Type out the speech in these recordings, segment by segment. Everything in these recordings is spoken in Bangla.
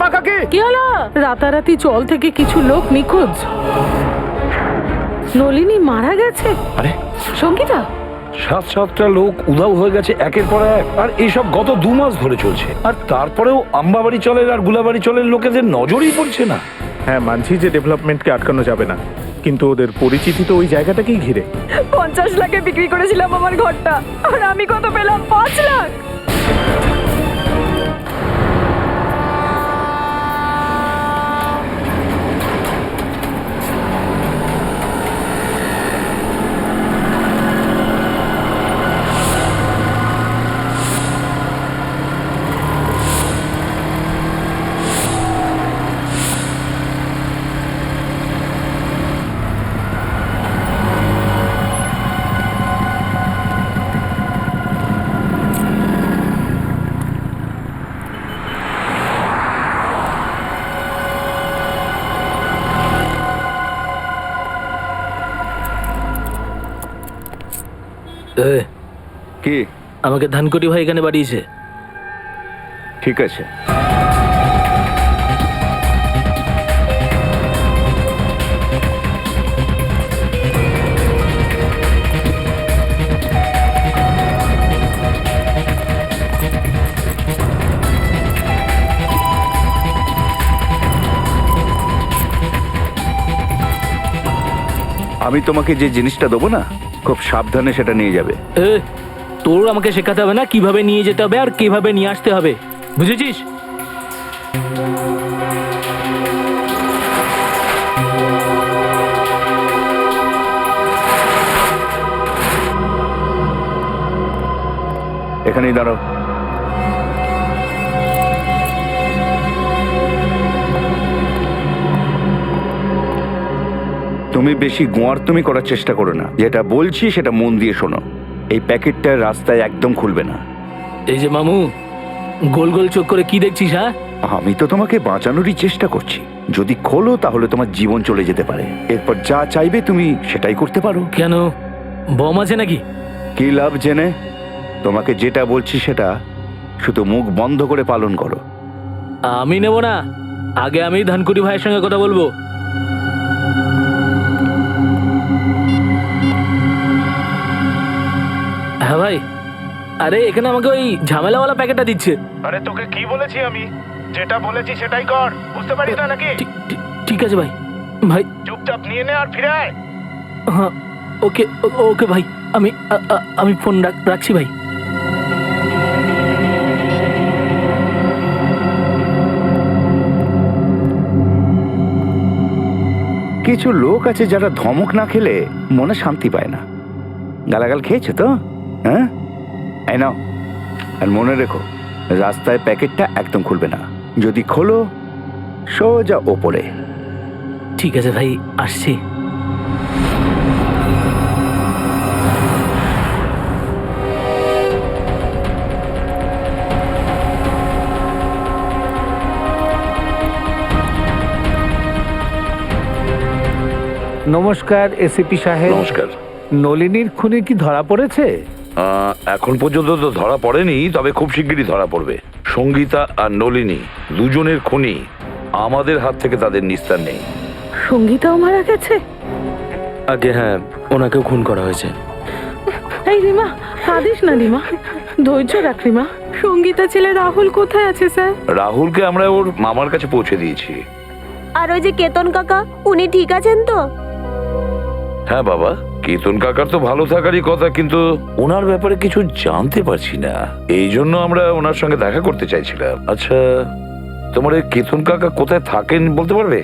মা কাকি, কি হলো? রাতারাতি জল থেকে কিছু লোক নিখোঁজ। নলিনী মারা গেছে। আরে সঙ্গীতা, 7-7টা লোক উধাও হয়ে গেছে একের পর এক, আর এইসব গত 2 মাস ধরে চলছে। আর তারপরেও আম্বাবাড়ি চলের আর গুলাবাড়ি চলের লোকেদের নজরই পড়ছে না। হ্যাঁ, মানছি যে ডেভেলপমেন্টকে আটকানো যাবে না, কিন্তু ওদের পরিচিতি তো ওই জায়গাটাকেই ঘিরে। 50 লাখে বিক্রি করেছিলাম আমার ঘরটা, আর আমি কত পেলাম? 5 লাখ। কি? আমাকে ধানকুটি ভাই এখানে পাঠিয়েছে। ঠিক আছে, আমি তোমাকে যে জিনিসটা দেবো না, খুব সাবধানে সেটা নিয়ে যাবে। তোর আমাকে শেখাতে হবে না কিভাবে নিয়ে যেতে হবে আর কিভাবে নিয়ে আসতে হবে, বুঝেছিস? এখানেই দাঁড়াও। তুমি বেশি গোয়ার্তুমি করার চেষ্টা করো না, যেটা বলছি সেটা মন দিয়ে শোনো। এই প্যাকেটটা রাস্তায় একদম খুলবে না। এই যে মামু, গোল গোল চোখ করে কি দেখছিস? হ্যাঁ, আমি তো তোমাকে বাঁচানোরই চেষ্টা করছি। যদি খোলো তাহলে তোমার জীবন চলে যেতে পারে। এরপর যা চাইবে তুমি সেটাই করতে পারো। কেন, বম আছে নাকি? কি লাভ জেনে? তোমাকে যেটা বলছি সেটা শুধু মুখ বন্ধ করে পালন করো। আমি নেব না, আগে আমি ধানকুটি ভাইয়ের সঙ্গে কথা বলবো। হ্যাঁ ভাই, আরে এখানে আমাকে ওই ঝামেলাওয়ালা প্যাকেটটা দিচ্ছে। আরে তোকে কি বলেছি আমি? যেটা বলেছি সেটাই কর, বুঝতে পারিস না নাকি? ঠিক আছে ভাই। ভাই চুপচাপ নিয়ে নে আর ফিরে আয়। হ্যাঁ, ওকে ওকে ভাই, আমি ফোন রাখছি ভাই। কিছু লোক আছে যারা ধমক না খেলে মনে শান্তি পায় না। গালাগাল খেয়েছে তো? হ্যাঁ, এই নাও। আর মনে রেখো, রাস্তায় প্যাকেটটা একদম খুলবে না। যদি খোলো সোজা ওপরে। ঠিক আছে ভাই, আসছি। নমস্কার এসিপি সাহেব। নমস্কার। নলিনীর খুনি কি ধরা পড়েছে? এখন পর্যন্ত তো ধরা পড়েনি, তবে খুব শিগগিরই ধরা পড়বে। সঙ্গীতা আর নলিনী দুজনের খুনি, আমাদের হাত থেকে তাদের নিস্তার নেই। সঙ্গীতাও মারা গেছে? আগে হ্যাঁ, ওনাকেও খুন করা হয়েছে। এই রিমা, কাঁদিস না রিমা, ধৈর্য রাখ রিমা। সঙ্গীতা ছেলে রাহুল কোথায় আছে স্যার? রাহুলকে আমরা ওর মামার কাছে পৌঁছে দিয়েছি। আর ওই যে কেতন কাকা, উনি ঠিক আছেন তো? হ্যাঁ বাবা, কেতন কাকার তো ভালো থাকারই কথা, কিন্তু ওনার ব্যাপারে কিছু জানতে পারছি না, এই জন্য আমরা ওনার সঙ্গে দেখা করতে চাইছিলাম। আচ্ছা, তোমার এই কেতন কাকা কোথায় থাকেন বলতে পারবে?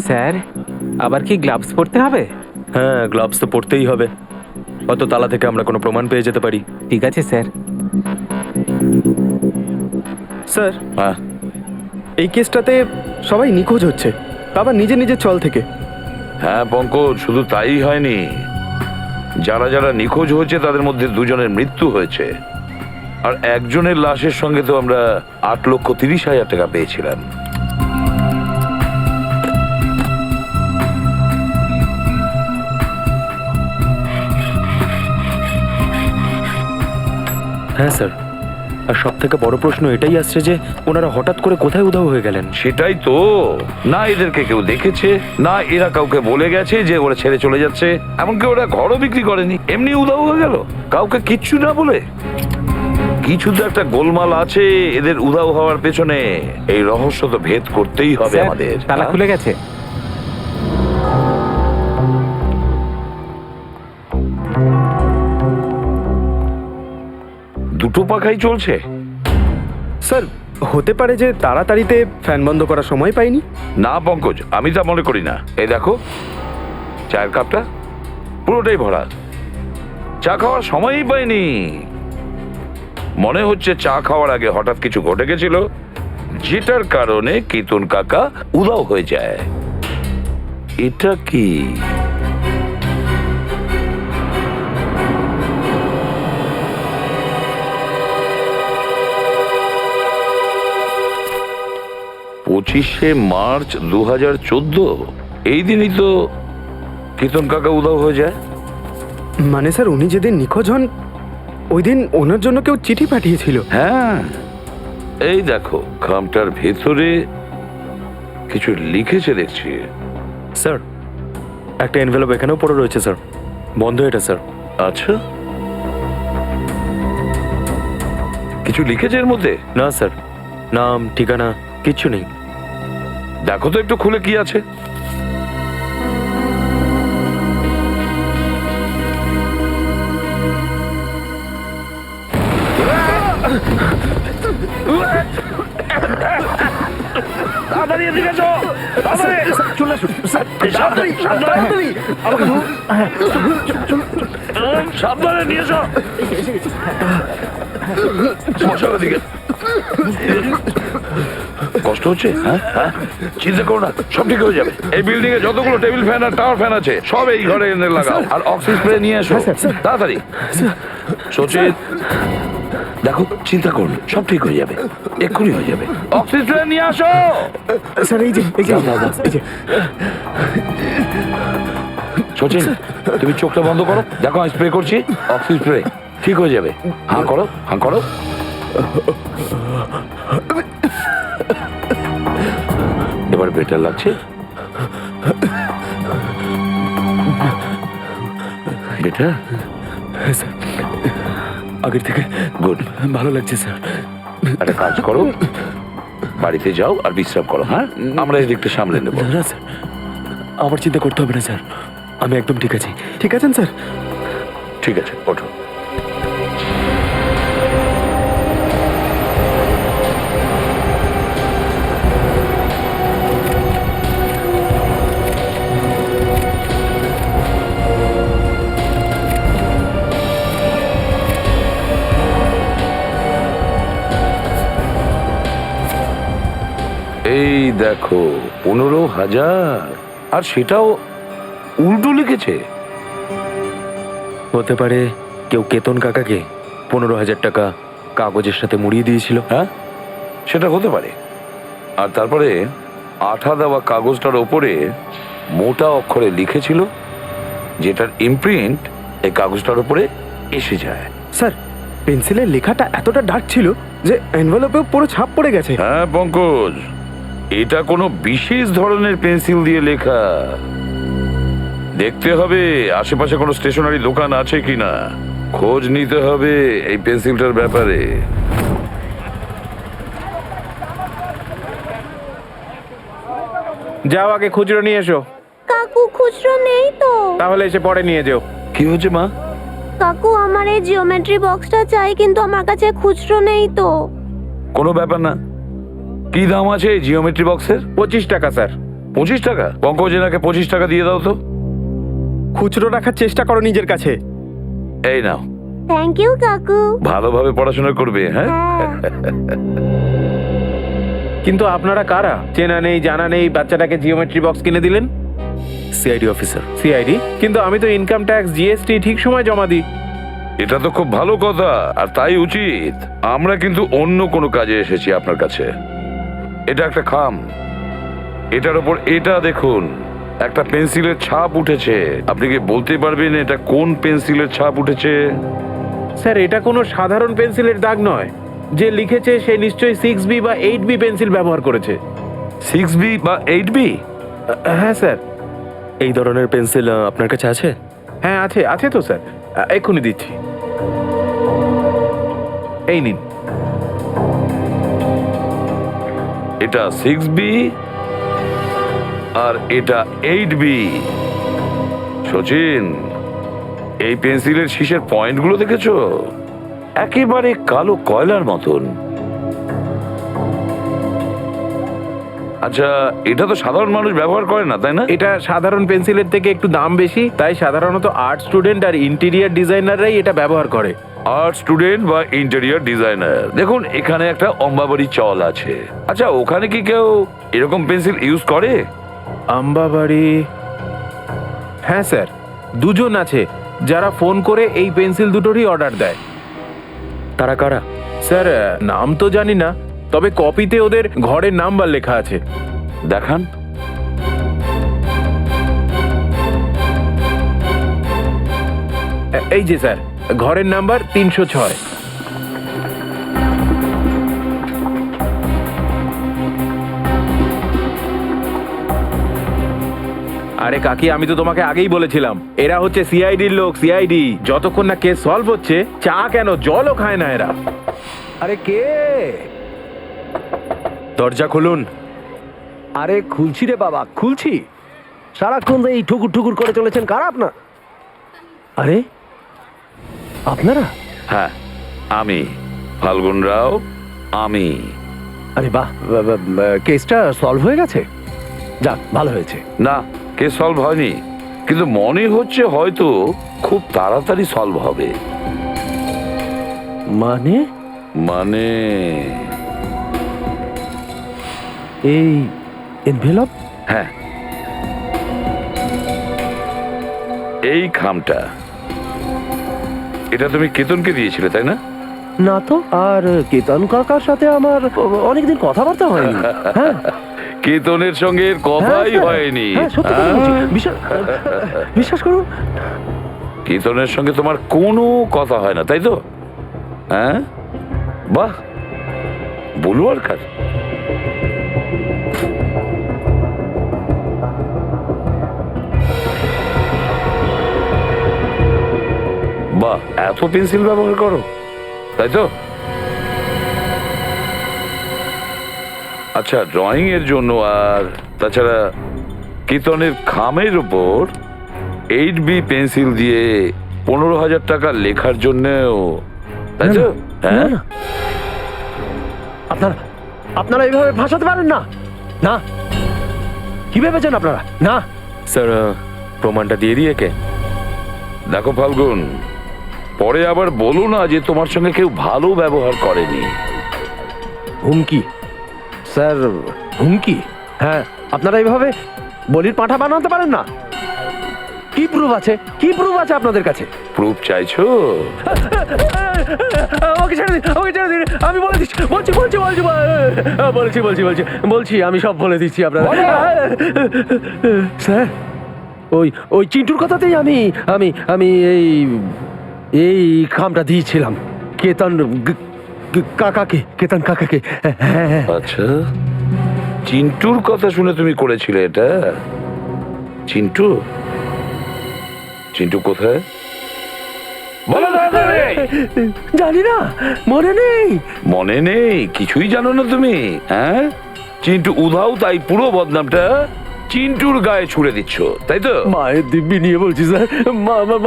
স্যার, আবার কি গ্লাভস পরতে হবে? হ্যাঁ, গ্লাভস তো পড়তেই হবে, হয়তো তালা থেকে আমরা কোনো প্রমাণ পেয়ে যেতে পারি। ঠিক আছে স্যার। স্যার, হ্যাঁ, এই কেসটাতে সবাই নিখোঁজ হচ্ছে, আবার নিজে নিজের চল থেকে। হ্যাঁ পঙ্কজ, শুধু তাই হয়নি, যারা যারা নিখোঁজ হয়েছে তাদের মধ্যে 2 জনের মৃত্যু হয়েছে, আর একজনের লাশের সঙ্গে তো আমরা 8,30,000 টাকা পেয়েছিলাম। হ্যাঁ স্যার, আর সব থেকে বড় প্রশ্ন এটাই আসছে যে ওনারা হঠাৎ করে কোথায় উধাও হয়ে গেলেন। সেটাই তো, না এদেরকে কেউ দেখেছে, না এরা কাউকে বলে গেছে যে ওরা ছেড়ে চলে যাচ্ছে। এমনকি ওরা ঘরও বিক্রি করেনি, এমনি উধাও হয়ে গেল কাউকে কিচ্ছু না বলে। কিছু তো একটা গোলমাল আছে এদের উধাও হওয়ার পেছনে। এই রহস্য তো ভেদ করতেই হবে স্যার, আমাদের। তালা খুলে গেছে। দুটো পাখাই চলছে। স্যার, হতে পারে যে তাড়াতাড়িতে ফ্যান বন্ধ করার সময় পাইনি। না পঙ্কজ, আমি তা মনে করি না। এই দেখো চায়ের কাপটা পুরোটাই ভরা, চা খাওয়ার সময়ই পাইনি। মনে হচ্ছে চা খাওয়ার আগে হঠাৎ কিছু ঘটে গেছিল, যেটার কারণে কিতুন কাকা উধাও হয়ে যায়। এটা কি? পঁচিশে মার্চ 2014, এই দিনই তো কিতন কাকা উধাও হয়ে যায়। মানে স্যার, উনি যেদিন নিখোঁজ হন ওই দিন ওনার জন্য কেউ চিঠি পাঠিয়েছিল। হ্যাঁ, এই দেখো খামটার ভেতরে কিছু লিখেছে দেখছি। স্যার, একটা এনভেলপ এখানেও পড়ে রয়েছে স্যার, বন্ধ এটা স্যার। আচ্ছা, কিছু লিখেছে এর মধ্যে? না স্যার, নাম ঠিকানা কিচ্ছু নেই। দেখো তো একটু খুলে কি আছে। তাড়াতাড়ি এদিকে এসো, তাড়াতাড়ি। সাবধানে, সাবধানে। সাবধানে নিয়ে এসো। মশার দিকে কষ্ট হচ্ছে? হ্যাঁ হ্যাঁ, চিন্তা করো না, সব ঠিক হয়ে যাবে। এই বিল্ডিং এ যতগুলো table fan R tower fan আছে সব এই ঘরে এনে লাগাও, আর অক্সিজেন স্প্রে নিয়ে এসো তাড়াতাড়ি। সচিন দেখো, চিন্তা করো না, সব ঠিক হয়ে যাবে, এক্ষুনি হয়ে যাবে। অক্সিজেন স্প্রে নিয়ে আসো। স্যার, এই যে এই যে সচিন, তুমি চোখটা বন্ধ করো, দেখো আমি স্প্রে করছি, অক্সিজেন স্প্রে ঠিক হয়ে যাবে। হাঁ করো, হাঁ করো। এবার বেটার লাগছে? বেটার? আগের থেকে গুড, ভালো লাগছে স্যার। একটা কাজ করো, বাড়িতে যাও আর বিশ্রাম করো। হ্যাঁ, আমরা এই দিকটা সামলে নেবো। না স্যার, আমার চিন্তা করতে হবে না স্যার, আমি একদম ঠিক আছি। ঠিক আছেন স্যার? ঠিক আছে, ওঠো। এই দেখো 15,000, আর সেটাও উল্টো লিখেছে। হতে পারে কেউ কেতন কাকাকে 15,000 টাকা কাগজের সাথে মুড়িয়ে দিয়েছিল। হ্যাঁ, সেটা হতে পারে। আর তারপরে আঠা দেওয়া কাগজটার ওপরে মোটা অক্ষরে লিখেছিল, যেটার ইমপ্রিন্ট এই কাগজটার উপরে এসে যায়। স্যার, পেন্সিলের লেখাটা এতটা ডার্ক ছিল যে এনভেলপেও পুরো ছাপ পড়ে গেছে। হ্যাঁ পঙ্কজ, এটা কোনো বিশেষ ধরনের পেন্সিল দিয়ে লেখা। দেখতে হবে আশেপাশে কোনো স্টেশনারি দোকান আছে কিনা, খোঁজ নিতে হবে এই পেন্সিলটার ব্যাপারে। যাও, আগে খুচরো নিয়ে এসো। কাকু, খুচরো নেই তো। তাহলে এসে পরে নিয়ে যেও। কি হচ্ছে মা? কাকু, আমার এই জিওমেট্রি বক্সটা চাই, কিন্তু আমার কাছে খুচরো নেই তো। কোনো ব্যাপার না। কি দাম আছে এই জিওমেট্রি বক্সের? 25 টাকা স্যার। 25 টাকা? পঙ্কজ, এনাকে 25 টাকা দিয়ে দাও তো। খুচরো রাখার চেষ্টা করো নিজের কাছে। এই নাও। থ্যাংক ইউ কাকু। ভালোভাবে পড়াশোনা করবে। হ্যাঁ, কিন্তু আপনারা কারা? চেনা নেই জানা নেই, বাচ্চাটাকে জিওমেট্রি বক্স কিনে দিলেন। CID officer. সিআইডি? কিন্তু আমি তো ইনকাম ট্যাক্স, জিএসটি ঠিক সময় জমা দিই। এটা তো খুব ভালো কথা, আর তাই উচিত। আমরা কিন্তু অন্য কোনো কাজে এসেছি আপনার কাছে। এটা একটা খাম, এটার উপর এটা দেখুন, একটা পেন্সিলের ছাপ উঠেছে। আপনি কি বলতে পারবেন এটা কোন পেন্সিলের ছাপ উঠেছে? স্যার এটা কোনো সাধারণ পেন্সিলের দাগ নয়। যে লিখেছে সে নিশ্চয়ই 6B বা 8B পেন্সিল ব্যবহার করেছে। 6B বা 8B? হ্যাঁ স্যার। এই ধরনের পেন্সিল আপনার কাছে আছে? হ্যাঁ আছে, আছে তো স্যার, এক্ষুনি দিচ্ছি। এই নিন। এটা 6B আর এটা 8B। সচিন, এই পেন্সিলের শীষের পয়েন্টগুলো দেখেছো? একেবারে কালো কয়লার মতন। আচ্ছা, এটা তো সাধারণ মানুষ ব্যবহার করে না, তাই না? এটা সাধারণ পেন্সিলের থেকে একটু দাম বেশি, তাই সাধারণত আর্ট স্টুডেন্ট আর ইন্টেরিয়ার ডিজাইনাররাই এটা ব্যবহার করে। আর্ট স্টুডেন্ট বা ইন্টেরিয়র ডিজাইনার। দেখুন, এখানে একটা অম্বাবাড়ি চল আছে। আচ্ছা, ওখানে কি কেউ এরকম পেন্সিল ইউজ করে? আম্বাবাড়ি? হ্যাঁ স্যার, দুজন আছে যারা ফোন করে এই পেন্সিল দুটোরই অর্ডার দেয়। তারা কারা? স্যার নাম তো জানি না, তবে কপিতে ওদের ঘরের নাম্বার লেখা আছে। দেখান। এই যে স্যার, ঘরের নাম্বার 306। আরে কাকি, আমি তো তোমাকে আগেই বলেছিলাম এরা হচ্ছে সিআইডির লোক। সিআইডি যতক্ষণ না কেস সলভ হচ্ছে, চা কেন জলও খায় না এরা। আরে কে? দরজা খুলুন। আরে খুলছি রে বাবা, খুলছি। সারাক্ষণ এই ঠুকুর ঠুকুর করে চলেছেন, কারা আপনার? আরে আপনারা? হ্যাঁ, আমি ফাল্গুন রাও। আমি। আরে বাহ, কেসটা সলভ হয়ে গেছে? যাক, ভালো হয়েছে। না, কেস সলভ হয়নি, কিন্তু মনে হচ্ছে হয়তো খুব তাড়াতাড়ি সলভ হবে। মানে? মানে এই এনভেলপ? হ্যাঁ, এই খামটা, এটা তুমি কেতনকে দিয়েছিলে, তাই না? না তো। আর কেতন কাকার সাথে আমার অনেকদিন কথাবার্তা হয়নি। হ্যাঁ, কেতনের সঙ্গে কথাই হ্যাঁ, হয়নি। হ্যাঁ, সত্যি কথা বলছি। বিশ্বাস করুন। কেতনের সঙ্গে তোমার কোনো কথা হয় না, তাই তো? হ্যাঁ, বাহ, বলু আর কার। বাহ, এত পেন্সিল ব্যবহার করো, তাই তো? আচ্ছা, ড্রয়িং এর জন্য আর তাছাড়া কেতনের খামের উপর 8B পেন্সিল দিয়ে 15,000 টাকা লেখার জন্যও, তাই তো? হ্যাঁ, আপনারা এইভাবে ভাসাতে পারেন না। না, কি ভেবেছেন আপনারা? না স্যার, প্রমাণটা দিয়ে দিয়ে কে? দেখো ফাল্গুন, পরে আবার বলো না যে তোমার সঙ্গে কেউ ভালো ব্যবহার করেনি। হুমকি? স্যার, হুমকি? হ্যাঁ, আপনারা এইভাবে বলির পাঁঠা বানাতে পারেন না। কি প্রুফ আছে? কি প্রুফ আছে আপনাদের কাছে? প্রুফ চাইছো? ওকে ছেড়ে দিন, ওকে ছেড়ে দিন। আমি বলে দিচ্ছি, বলছি, আমি সব বলে দিচ্ছি আপনাদের। স্যার, ওই চিন্টুর কথাতেই আমি এই খামটা দিয়েছিলাম কেতন কাকাকে। আচ্ছা, চিন্টুর কথা শুনে তুমি করেছিলে এটা? চিন্টু? চিন্টু কোথায়? বলো তাড়াতাড়ি। জানি না, মনে নেই। মনে নেই? কিছুই জানো না তুমি? হ্যাঁ, চিন্টু উধাও, তাই পুরো বদনামটা চিন্টুর গায়ে ছুড়ে দিচ্ছ, তাই তো? মায়ের দিব্যি নিয়ে বলছি স্যার,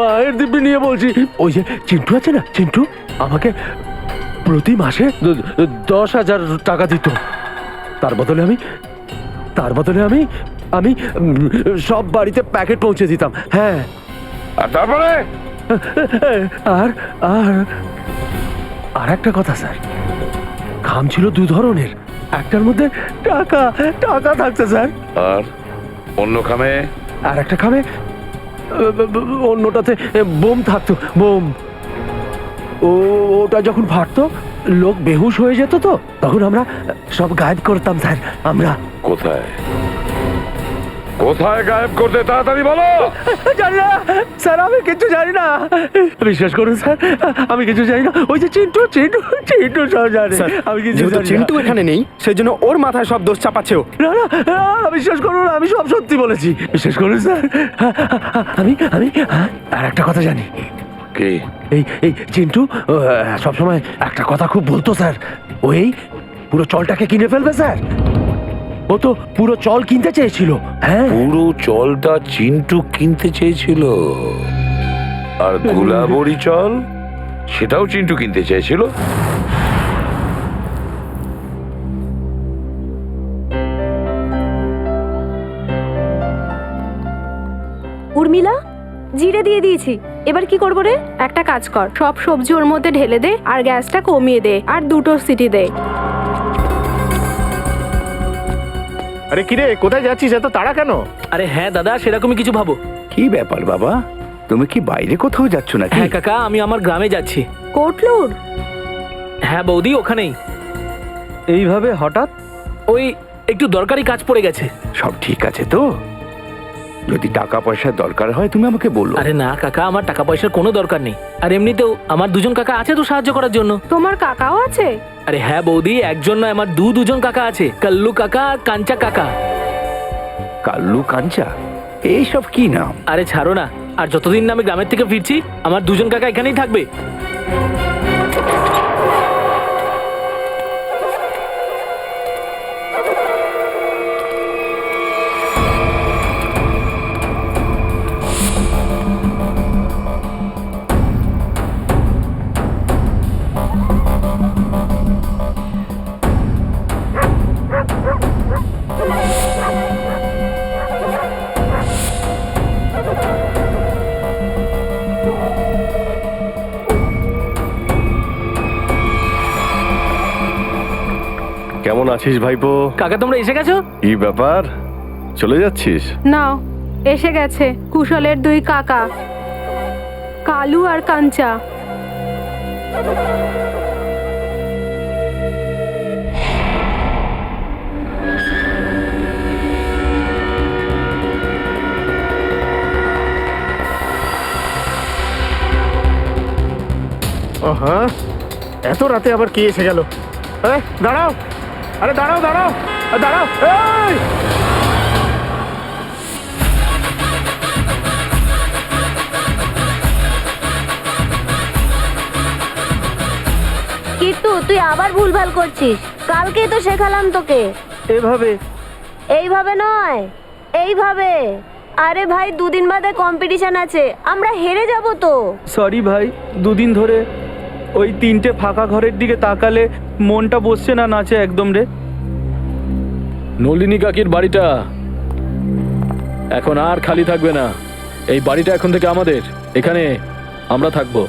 মায়ের দিব্যি নিয়ে বলছি। ওই যে চিন্টু আছে না, চিন্টু আমাকে প্রতি মাসে 10,000 টাকা দিত। তার বদলে আমি সব বাড়িতে প্যাকেট পৌঁছে দিতাম। হ্যাঁ, আর তারপরে? আর একটা কথা স্যার, খাম ছিল 2 ধরনের। একটার মধ্যে টাকা থাকতো স্যার, আর অন্য খামে? আর একটা খামে অন্যটাতে বোম থাকতো। বোম, ওটা যখন ফাটতো লোক বেহুশ হয়ে যেত, তো তখন আমরা সব গায়েব করতাম স্যার। আমরা কোথায়? কোথায় গায়েব করতে তাড়াতাড়ি বলো। জানি না স্যার, আমি কিছু জানি না। বিশ্বাস করুন স্যার, আমি কিছু জানি না। ওই যে চিন্টু চিন্টু চিন্টু সব জানে। স্যার, আমি কিছু যেহেতু জানি না। চিন্টু এখানে নেই সেই জন্য ওর মাথায় সব দোষ চাপাচ্ছে ও। না না না, বিশ্বাস করুন, আমি সব সত্যি বলেছি। বিশ্বাস করুন স্যার, আমি আমি আর একটা কথা জানি। কি? এই চিন্টু সবসময় একটা কথা খুব বলতো স্যার, ওই পুরো চলটাকে কিনে ফেলবে স্যার। ও তো পুরো চল কিনতে চেয়েছিল। হ্যাঁ, পুরো চলটা চিন্টু কিনতে চেয়েছিল, আর গোলাবরি চল সেটাও চিন্টু কিনতে চেয়েছিল। উর্মিলা, জিরে দিয়ে দিয়েছি, এবার কি করবো রে? একটা কাজ কর, সব সবজি ওর মধ্যে ঢেলে দে আর গ্যাসটা কমিয়ে দে আর 2টো সিটি দে। আরে কিরে, কোথায় যাচ্ছিস? এত তাড়া কেন? আরে হ্যাঁ দাদা, সেরকমই কিছু ভাবো। কি ব্যাপার বাবা, তুমি কি বাইরে কোথাও যাচ্ছ নাকি? হ্যাঁ কাকা, আমি আমার গ্রামে যাচ্ছি। কোটলুর? হ্যাঁ বৌদি, ওখানেই। এইভাবে হঠাৎ? ওই একটু দরকারি কাজ পড়ে গেছে। সব ঠিক আছে তো? যদি টাকা পয়সার দরকার হয় তুমি আমাকে বলো। আরে না কাকা, আমার টাকা পয়সার কোনো দরকার নেই। আর এমনিতেও আমার 2জন কাকা আছে তো সাহায্য করার জন্য। তোমার কাকাও আছে? আরে হ্যাঁ বৌদি, একজন নয়, আমার দুজন কাকা আছে, কাল্লু কাকা আর কাঞ্চা কাকা। কাল্লু কাঞ্চা এইসব কি নাম? আরে ছাড়ো না, আর যতদিন না আমি গ্রামের থেকে ফিরছি আমার 2জন কাকা এখানেই থাকবে। কেমন আছিস ভাইপো? কাকা তোমরা এসে গেছো? কি ব্যাপার, চলে যাচ্ছিস? নাও, এসে গেছে কুশলের 2 কাকা, কালু আর কাঞ্চা। হ্যাঁ, এত রাতে আবার কে এসে গেল? দাঁড়াও, আরে দাঁড়াও দাঁড়াও দাঁড়াও। এই কিন্তু তুই আবার ভুলভাল করছিস, কালকেই তো শেখালাম তোকে। এভাবে? এইভাবে নয়, এইভাবে। আরে ভাই, 2 দিন বাদে কম্পিটিশন আছে, আমরা হেরে যাব তো। সরি ভাই, 2 দিন ধরে ওই 3টে ফাঁকা ঘরের দিকে তাকালে মনটা বসছে না নাচে একদম রে। নলিনী কাকির বাড়িটা এখন আর খালি থাকবে না। এই বাড়িটা এখন থেকে আমাদের, এখানে আমরা থাকবো।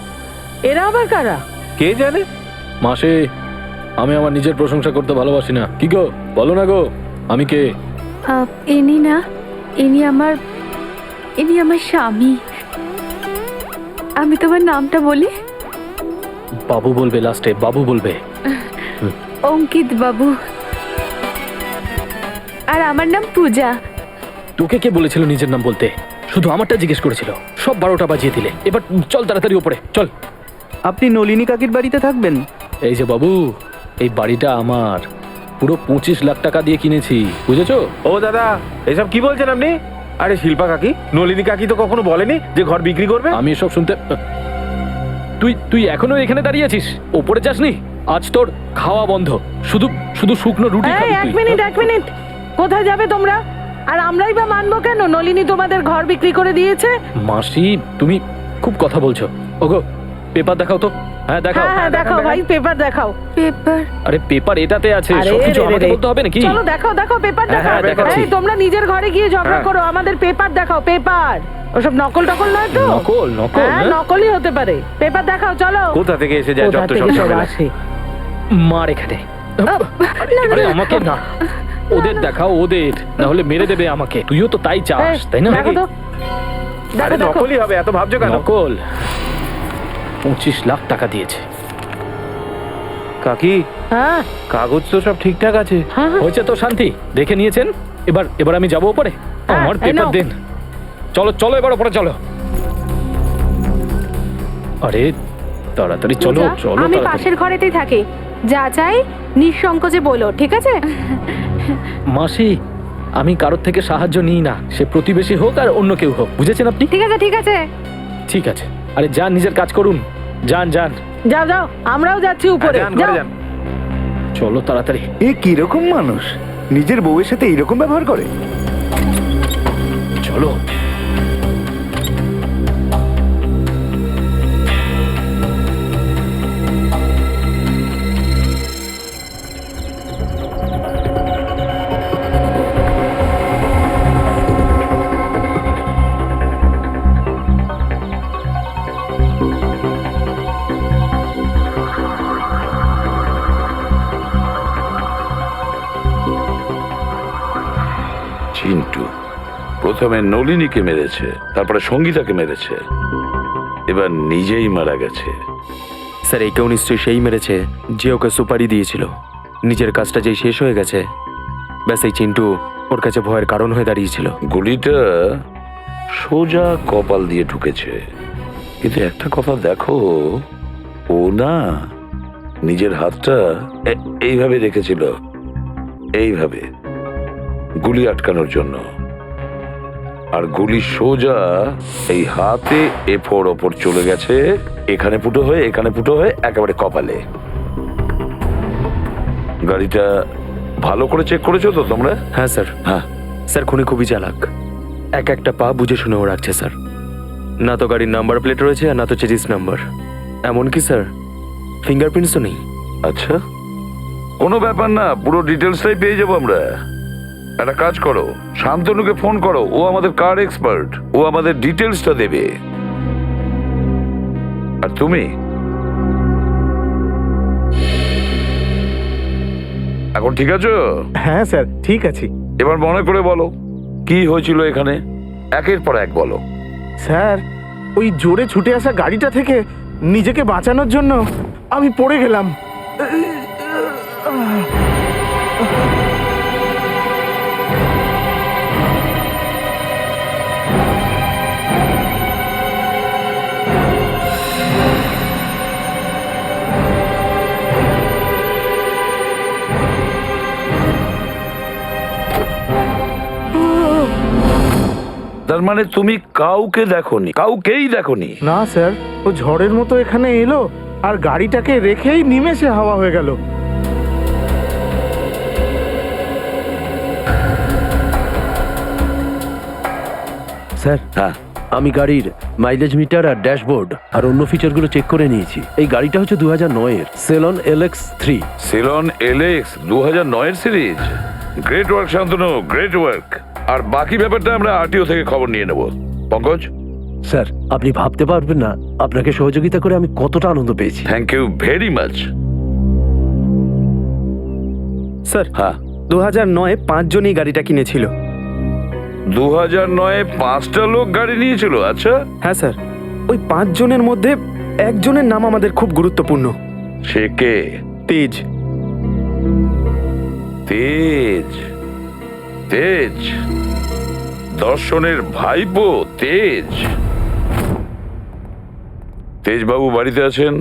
এরা আবার কারা? কে জানে? মাসে, আমি আমার নিজের প্রশংসা করতে ভালোবাসি না। কি গো, বলো না গো, আমি কে? ইনি না, ইনি আমার স্বামী। আমি তোমার নামটা বলি? বাবু বলবে, লাস্টে বাবু বলবে। অঙ্কিত বাবু। আর আমার নাম পূজা। তোকে কে বলেছিল নিজের নাম বলতে? শুধু আমারটা জিজ্ঞেস করেছিল। সব 12টা বাজিয়ে দিলে। এবার চল তাড়াতাড়ি উপরে চল। আপনি নলিনী কাকির বাড়িতে থাকবেন? এই যে বাবু, এই বাড়িটা আমার, পুরো 25 লাখ টাকা দিয়ে কিনেছি, বুঝেছো? ও দাদা, এসব কি বলছেন আপনি? আরে শিল্পা কাকি, নলিনী কাকি তো কখনো বলেনি যে ঘর বিক্রি করবে। আমি এসব শুনতে... তুই এখনো এখানে দাঁড়িয়ে আছিস? ওপরে যাসনি? আজ তোর খাওয়া বন্ধ, শুধু শুধু শুকনো রুটি খাবি এক তুই। মিনিট, কোথায় যাবে তোমরা? আর আমরাই বা মানবো কেন? নলিনী তোমাদের ঘর বিক্রি করে দিয়েছে। মাসি, তুমি খুব কথা বলছো। ওগো, পেপার দেখাও তো। হ্যাঁ দেখাও। হ্যাঁ দেখাও ভাই, পেপার দেখাও। পেপার? আরে পেপার এটাতে আছে, আরে সবকিছু রে রে আমাকে রে। বলতে হবে নাকি? চলো দেখাও পেপার হ্যাঁ, দেখাও। দেখাচ্ছি। এই তোমরা নিজের ঘরে গিয়ে ঝগড়া হ্যাঁ। করো, আমাদের পেপার দেখাও, পেপার। ওসব নকল নয় তো? নকল? হ্যাঁ, হ্যাঁ? নকলই হতে পারে। পেপার দেখাও, চলো। কোথা থেকে এসে যায় কোথা যত থেকে সব সব ঝামেলা। আসে? মার এখানে। আরে আমাকে না, ওদের দেখাও, ওদের, না হলে মেরে দেবে আমাকে। তুইও তো তাই চাস, তাই না? দেখো তো, আরে দেখো দেখো। নকলই হবে, এত ভাবছো কেন? নকল। 25 লাখ টাকা দিয়েছে। কাকি, হ্যাঁ কাগজ তো সব ঠিকঠাক আছে। হ্যাঁ হ্যাঁ। হয়েছে তো শান্তি? দেখে নিয়েছেন? এবার আমি যাবো উপরে। আমার এই পেপার নাও। দিন। চলো চলো এবার ওপরে চলো। আরে তাড়াতাড়ি চলো পূজা, চলো আমি তাড়াতাড়ি। পাশের ঘরেতেই থাকি, যা চাই নিঃসংকোচে বলো, ঠিক আছে? মাসি, আমি কারোর থেকে সাহায্য নিই না, সে প্রতিবেশী হোক আর অন্য কেউ হোক, বুঝেছেন আপনি? ঠিক আছে ঠিক আছে, ঠিক আছে। আরে যান, নিজের কাজ করুন, যান যান। যাও যাও, আমরাও যাচ্ছি উপরে। যান, ঘরে যাও। যান। চলো তাড়াতাড়ি। এ কিরকম মানুষ, নিজের বউয়ের সাথে এইরকম ব্যবহার করে? চলো। চিন্টু প্রথমে নলিনীকে মেরেছে, তারপরে সঙ্গীতাকে মেরেছে, এবার নিজেই মারা গেছে। স্যার একেও নিশ্চয়ই সেই মেরেছে যে ওকে সুপারি দিয়েছিল। নিজের কাজটা যেই শেষ হয়ে গেছে, ব্যাস এই চিন্টু ওর কাছে ভয়ের কারণ হয়ে দাঁড়িয়েছিল। গুলিটা সোজা কপাল দিয়ে ঢুকেছে, কিন্তু একটা কথা দেখো, ও না নিজের হাতটা এইভাবে রেখেছিল, এইভাবে গুলি আটকানোর জন্য, আর গুলি সোজা এই হাতে এফোর ওপর চলে গেছে, এখানে ফুটো হয়ে এখানে ফুটো হয়ে একেবারে কপালে। গাড়িটা ভালো করে চেক করেছো তো তোমরা? হ্যাঁ স্যার। হ্যাঁ, স্যার খুনি খুবই চালাক, এক একটা পা বুঝে শুনেও রাখছে স্যার। না তো গাড়ির নাম্বার প্লেট রয়েছে আর না তো চেজিস নাম্বার, এমনকি স্যার ফিঙ্গারপ্রিন্টসও নেই। আচ্ছা, কোনো ব্যাপার না, পুরো ডিটেলসটাই পেয়ে যাবো আমরা। একটা কাজ করো, শান্তনুকে ফোন করো, ও আমাদের কার এক্সপার্ট, ও আমাদের ডিটেলসটা দেবে। আর তুমি এখন ঠিক আছো? হ্যাঁ স্যার, ঠিক আছি। এবার মনে করে বলো কি হয়েছিল এখানে, একের পর এক বলো। স্যার, ওই জোরে ছুটে আসা গাড়িটা থেকে নিজেকে বাঁচানোর জন্য আমি পড়ে গেলাম। তার মানে তুমি কাউকে দেখোনি, কাউকেই দেখোনি? না স্যার, ও ঝড়ের মতো এখানে এলো আর গাড়িটাকে রেখেই নিমেষে হাওয়া হয়ে গেল। স্যার, হ্যাঁ, আমি গাড়ির মাইলেজ মিটার আর ড্যাশবোর্ড আর অন্য ফিচারগুলো চেক করে নিয়েছি। এই গাড়িটা হচ্ছে 2009-এর সেলন LX3। সিলন LX 2009 series. Great work Shantanu, great work. আর বাকি ব্যাপারটা আমরা আরটিও থেকে খবর নিয়ে নেব। পঙ্কজ, স্যার, আপনি ভাবতে পারবেন না আপনাকে সহযোগিতা করে আমি কতটা আনন্দ পেয়েছি। Thank you very much. Sir হ্যাঁ, 2009-এ 5 জনই গাড়িটা কিনেছিল। 2009-এ 5টা লোক গাড়ি নিয়েছিল? আচ্ছা, হ্যাঁ স্যার, ওই 5 জনের মধ্যে একজনের নাম আমাদের খুব গুরুত্বপূর্ণ। সে কে? তেজ। তেজ? তেজ দর্শনের ভাইপো তেজ? তেজ বাবু বাড়িতে আছেন?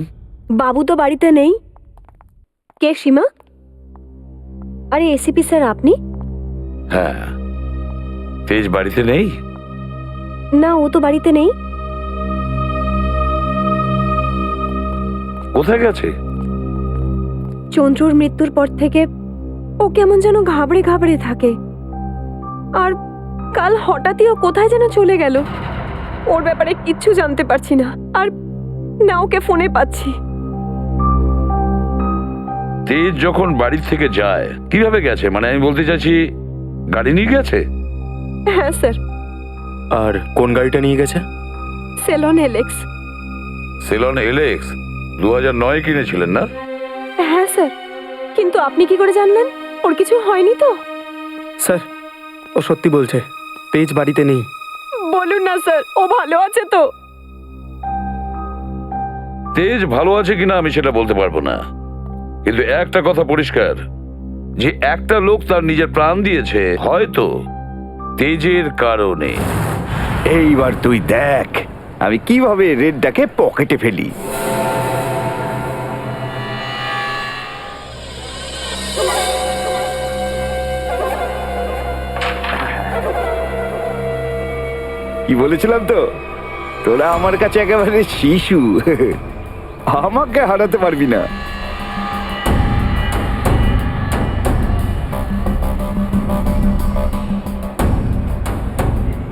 বাবু তো বাড়িতে নেই। কে সীমা? আরে এসিপি স্যার, আপনি? হ্যাঁ, তেজ বাড়িতে নেই? না, ও তো বাড়িতে নেই। কোথায় গেছে? চন্দ্রুর মৃত্যুর পর থেকে ও কেমন যেন ঘাবড়ে ঘাবড়ে থাকে, আর কাল হঠাৎই ও কোথায় যেন চলে গেল। ওর ব্যাপারে কিচ্ছু জানতে পারছি না, আর না ওকে ফোনে পাচ্ছি। তেজ যখন বাড়ি থেকে যায় কিভাবে গেছে, মানে আমি বলতে চাইছি গাড়ি নিয়ে গেছে? হ্যাঁ স্যার। আর কোন গাড়িটা নিয়ে গেছে? Salon LX। সেলন এলএক্স 2009 কিনেছিলেন না? হ্যাঁ স্যার, কিন্তু আপনি কি করে জানলেন? ওর কিছু হয়নি তো? স্যার, ও সত্যি বলছে, তেজ বাড়িতে নেই। বলুন না স্যার, ও ভালো আছে তো? তেজ ভালো আছে কিনা আমি সেটা বলতে পারবো না, কিন্তু একটা কথা পরিষ্কার, যে একটা লোক তার নিজের প্রাণ দিয়েছে, হয়তো তেজের কারণে। এইবার তুই দেখ আমি কিভাবে রেডটাকে পকেটে ফেলি। কি বলেছিলাম তো, তোরা আমার কাছে একেবারে শিশু, আমাকে হারাতে পারবি না।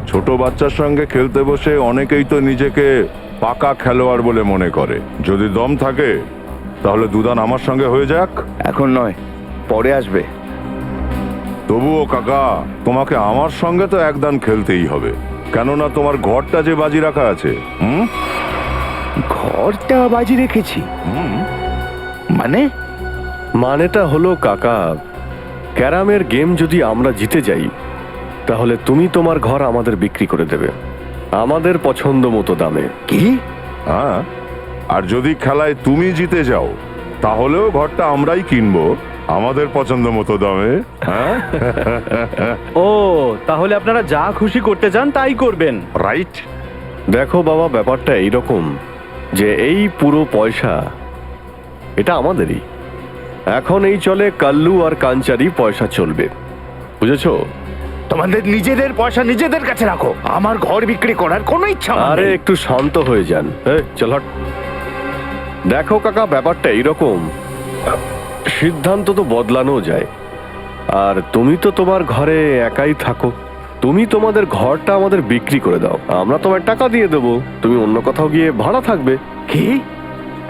ছোট বাচ্চার সঙ্গে খেলতে বসে অনেকেই তো নিজেকে পাকা খেলোয়াড় বলে মনে করে। যদি দম থাকে তাহলে দুদান আমার সঙ্গে হয়ে যাক। এখন নয়, পরে আসবে। তবুও কাকা, তোমাকে আমার সঙ্গে তো একদান খেলতেই হবে, কেননা তোমার ঘরটা যে বাজি রাখা আছে। ঘরটা বাজি রেখেছি মানে? মানেটা হলো কাকা, ক্যারামের গেম যদি আমরা জিতে যাই তাহলে তুমি তোমার ঘর আমাদের বিক্রি করে দেবে আমাদের পছন্দ মতো দামে। কি? হ্যাঁ, আর যদি খেলায় তুমি জিতে যাও তাহলেও ঘরটা আমরাই কিনবো আমাদের পছন্দ মতো দামে। হ্যাঁ, ও তাহলে আপনারা যা খুশি করতে চান তাই করবেন, রাইট? দেখো বাবা, ব্যাপারটা এইরকম যে এই পুরো পয়সা এটা আমাদেরই। এখন এই চলে কাল্লু আর কাঞ্চারি পয়সা চলবে, বুঝেছো? তোমাদের নিজেদের পয়সা নিজেদের কাছে রাখো, আমার ঘর বিক্রি করার কোনো ইচ্ছা আমার আরে নেই। একটু শান্ত হয়ে যান। চল হট। দেখো কাকা, ব্যাপারটা এইরকম, সিদ্ধান্ত তো বদলানো যায়। আর তুমি তো তোমার ঘরে একাই থাকো, তুমি তোমাদের ঘরটা আমাদের বিক্রি করে দাও, আমরা তোমার টাকা দিয়ে দেবো, তুমি অন্য কোথাও গিয়ে ভাড়া থাকবে। কি?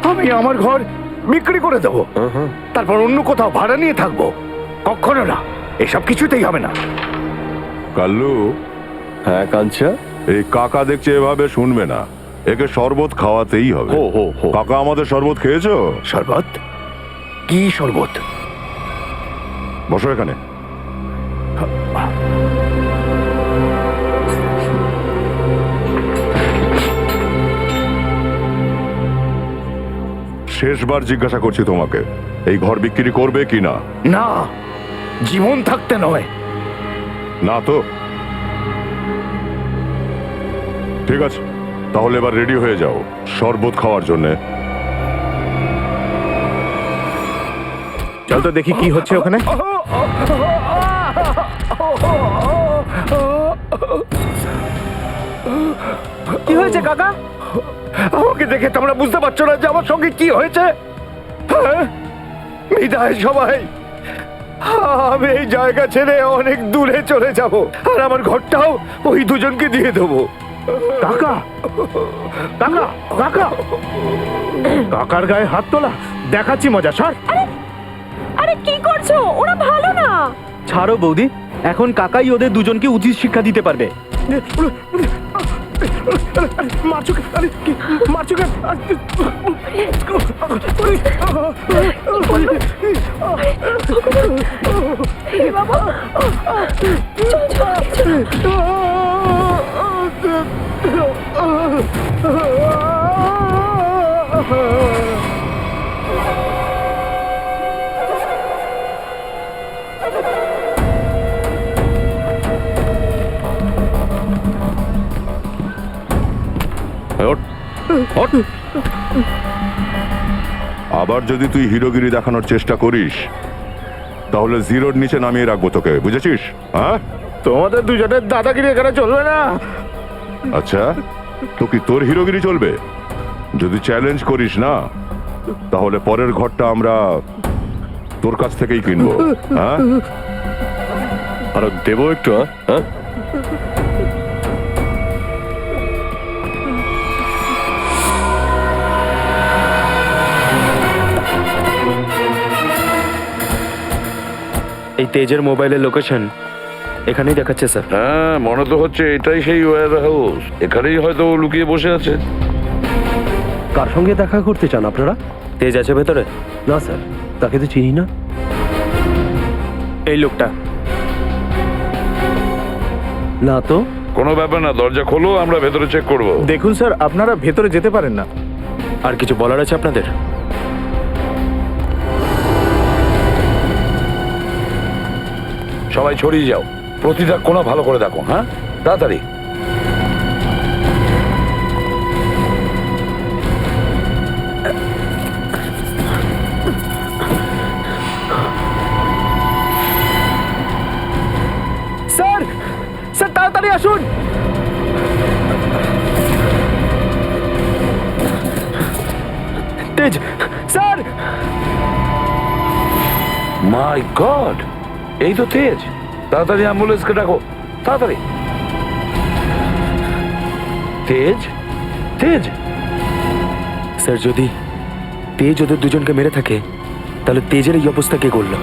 আমি আমার ঘর বিক্রি করে দেবো, তারপর অন্য কোথাও ভাড়া নিয়ে থাকবো? কখনো না, এসব কিছুতেই হবে না। কাল্লু। হ্যাঁ কাঞ্চা? এই কাকা দেখছে এভাবে শুনবে না, একে শরবত খাওয়াতেই হবে। কাকা, আমাদের শরবত খেয়েছো? শরবত? কি শরবত? বসো এখানে। শেষবার জিজ্ঞাসা করছি তোমাকে, এই ঘর বিক্রি করবে কি না? না, জীবন থাকতে নয়। না তো? ঠিক আছে, তাহলে এবার রেডি হয়ে যাও শরবত খাওয়ার জন্যে। চল তো দেখি কি হচ্ছে ওখানে। কি হয়েছে কাকা? আমাকে দেখে তোমরা বুঝতে পারছো না যে আমার সঙ্গে কি হয়েছে? বিদায় সবাই, আমি এই জায়গা ছেড়ে অনেক দূরে চলে যাব, আর আমার ঘরটাও ওই দুজনকে দিয়ে দেবো। কাকা, কাকা, কাকা, কাকার গায়ে হাত তোলা, দেখাচ্ছি মজা। সর। আরে কি করছো? ওরা ভালো না। ছাড়ো বৌদি, এখন কাকাই ওদের দুজনকে উচিত শিক্ষা দিতে পারবে। মারছো কেন? আরে কি মারছো কেন? বাবা, আবার যদি তুই হিরোগিরি দেখানোর চেষ্টা করিস তাহলে জিরোর নিচে নামিয়ে রাখবো তোকে, বুঝেছিস? হ্যাঁ, তোমাদের দুজনের দাদাগিরি এখানে চলবে না। আচ্ছা, তো কি তোর হিরোগিরি চলবে? যদি চ্যালেঞ্জ করিস না তাহলে পরের ঘরটা আমরা তোর কাছ থেকেই কিনবো। হ্যাঁ, আর দেবো একটু। হ্যাঁ, এই তেজের মোবাইলের লোকেশন এখানেই দেখাচ্ছে স্যার। হ্যাঁ, মনে তো হচ্ছে এটাই সেই ওয়্যার হাউস, এখানেই হয়তো ও লুকিয়ে বসে আছে। কার সঙ্গে দেখা করতে চান আপনারা? তেজ আছে ভেতরে? না স্যার, তাকে তো চিনি না। এই লোকটা? না তো। কোনো ব্যাপার না, দরজা খোলো, আমরা ভেতরে চেক করব। দেখুন স্যার, আপনারা ভেতরে যেতে পারেন না। আর কিছু বলার আছে আপনাদের? সবাই ছড়িয়ে যাও, প্রতিটা কোণা ভালো করে দেখো, হ্যাঁ? তাড়াতাড়ি। স্যার স্যার তাড়াতাড়ি আসুন। তেজ স্যার। মাই গড, এই তো তেজ। তাড়াতাড়ি অ্যাম্বুলেন্সকে ডাকো, তাড়াতাড়ি। তেজ, তেজ। স্যার যদি তেজ ওদের দুজনকে মেরে থাকে তাহলে তেজের এই অবস্থা কে করলো?